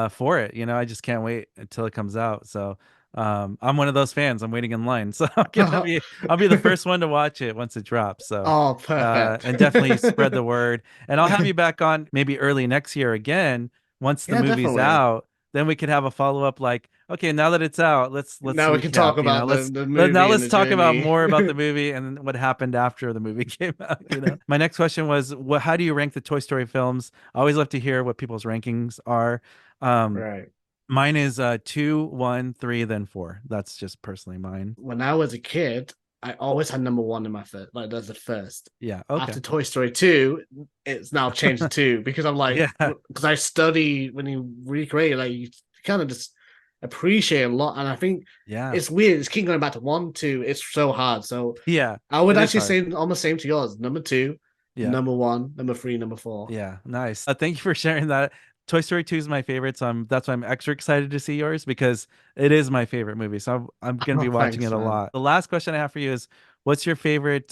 for it. I just can't wait until it comes out. So I'm one of those fans. I'm waiting in line. So I'll be the first one to watch it once it drops. So oh, perfect. and definitely spread the word. And I'll have you back on maybe early next year again once the Yeah, movie's definitely. out. Then we could have a follow-up like, okay, now that it's out, let's Now we can talk recap, about Let's the now movie and let's the talk about journey. more about the movie and what happened after the movie came out. My next question was, how do you rank the Toy Story films? I always love to hear what people's rankings are. Um, Right. Mine is 2, 1, 3, then 4. That's just personally mine. When I was a kid, I always had number one in my first, like that's the first. Yeah, okay. After Toy Story 2, it's now changed to 2 because I'm like, Yeah, because I study when you recreate, like you kind of just appreciate a lot. And I think yeah, it's weird. It's keep going back to 1, 2. It's so hard. So yeah. I would It is actually hard. say almost same to yours. Number 2, Yeah. number 1, number 3, number 4. Yeah, nice. Thank you for sharing that. Toy Story 2 is my favorite, so that's why I'm extra excited to see yours because it is my favorite movie. So I'm gonna Oh, be watching it thanks, a man. lot. The last question I have for you is, what's your favorite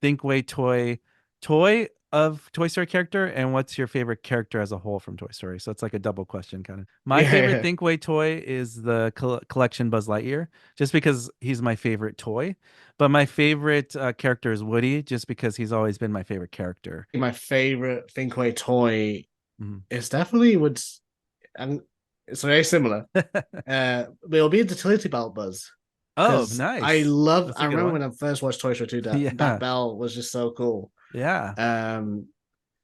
Thinkway toy of Toy Story character, and what's your favorite character as a whole from Toy Story? So it's like a double question kind of. My Yeah, favorite yeah. Thinkway toy is the collection Buzz Lightyear, just because he's my favorite toy. But my favorite character is Woody, just because he's always been my favorite character. My favorite Thinkway toy Mhm. is definitely would, and it's very similar. But it'll be the utility belt Buzz. Oh, Because nice. That's I a good remember one. when I first watched Toy Story 2, that Yeah. bell was just so cool. Yeah. Um,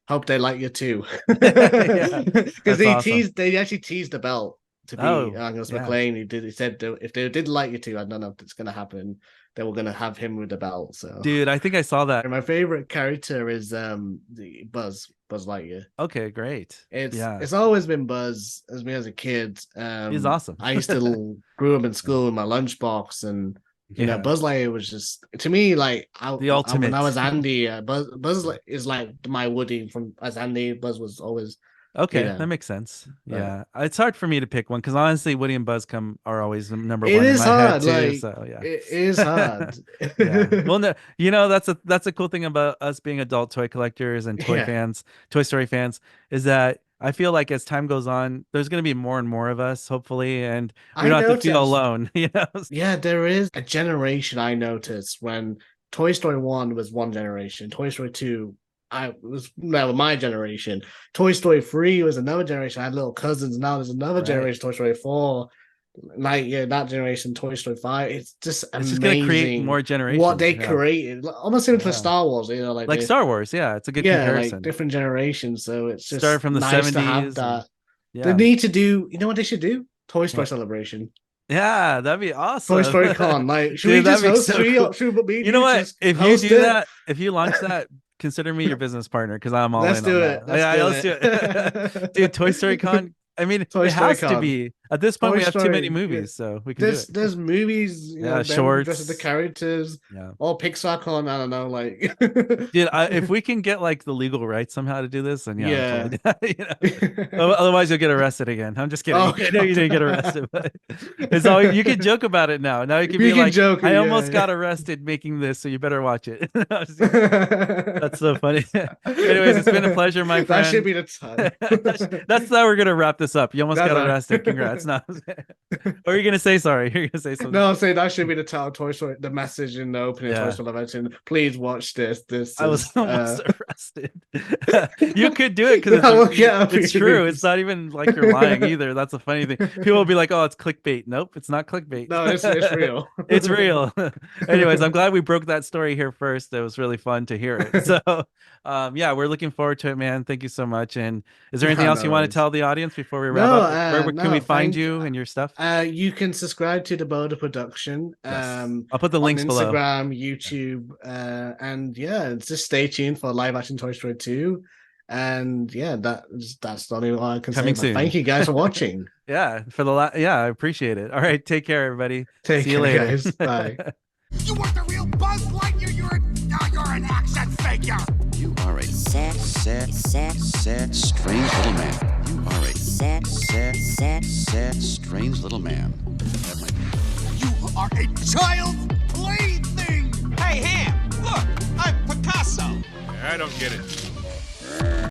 hope they like you too. Yeah. Because That's awesome. they actually teased the belt to be Oh, Angus yeah. McLean. He said if they did like you too, I don't know if it's gonna happen. They were gonna have him with the belt. So, Dude, I think I saw that. and my favorite character is the Buzz Lightyear. Okay, great. Yeah. It's always been Buzz as me as a kid. He's awesome. I used to grew up in school in my lunchbox, and Yeah. Buzz Lightyear was just to me like The when I ultimate. was Andy, is like my Woody from as Andy. Buzz was always, you Okay, that know, makes sense. but Yeah. It's hard for me to pick one because honestly, Woody and Buzz are always number it one in is my head hard. too. Like So yeah. it is hard. Yeah. Well, no, that's a cool thing about us being adult toy collectors and toy Yeah, fans, Toy Story fans, is that I feel like as time goes on, there's going to be more and more of us, hopefully, and we I don't have to feel noticed. alone, Yeah, there is a generation I noticed when Toy Story 1 was one generation, Toy Story 2 I was now my generation. Toy Story 3 was another generation. I had little cousins. Now there's another Right. generation, Toy Story 4. like yeah, that generation, Toy Story 5, it's just It's just gonna create amazing more what generations. they Yeah. created. Almost even for Yeah. Star Wars, you know, like Like they Star Wars, yeah, it's a good yeah, like comparison. different generations. So it's Started just from the nice to have 70s and that. They yeah. need to do, you know what they should do? Toy Story What? Celebration. Yeah, that'd be Toy awesome. Story Con. Like, should we Dude, that'd just be host so three cool. should me and You know you what? just If you host do it? that, if you launch that, consider me your business partner because I'm all Let's in on do that. it. Let's Yeah, do let's do it. Dude, Toy Story it. Con. I mean, Toy it Story has to Con. be. At this point, Toy we have too many Story. Yeah. movies, so we can do it. There's movies, you know, Yeah, them dressed as the shorts. characters, Yeah. or Pixar Con. I don't know, like Dude, if we can get like the legal rights somehow to do this, then yeah, I'll totally yeah. do that. You know? Otherwise, you'll get arrested again. I'm just kidding. Oh I know you didn't get god. arrested, but it's all you can joke about it now. Now you can You be can like, joke I it, almost yeah, got arrested making this, so you better watch it. That's yeah. so funny. Anyways, it's been a pleasure, my That should friend. be the time. That's how we're gonna wrap this up. You almost That's got right. arrested. Congrats. No. Or are you gonna say sorry? You're gonna say something. No, I'm saying that should be the title Toy Story, the message in the opening Toy Yeah. Story Live Action. Please watch this. This I was is almost arrested. You could do it because I will get it's true. It's abused. not even like you're lying either. That's a funny thing. People will be like, "Oh, it's clickbait." Nope, it's not clickbait. No, it's real. It's real. Anyways, I'm glad we broke that story here first. It was really fun to hear it. So, yeah, we're looking forward to it, man. Thank you so much. And is there anything No, else no you want to worries. tell the audience before we wrap No, up? Where can we no, find thank you and your stuff? you can subscribe to the Bodo production Yes, I'll put the on links below. Instagram, YouTube, and yeah, just stay tuned for live action Toy Story 2. And yeah, that's the only one I can say. Coming But soon. thank you guys for watching. Yeah, yeah, I appreciate it. All right, take care, everybody. Take See you care, later. guys. Bye. You weren't the real Buzz Lightyear. You're an action figure. You are a sad, strange little man. You are a sad, strange little man. That might be. You are a child's plaything. Hey, Ham, look, I'm Picasso. I don't get it.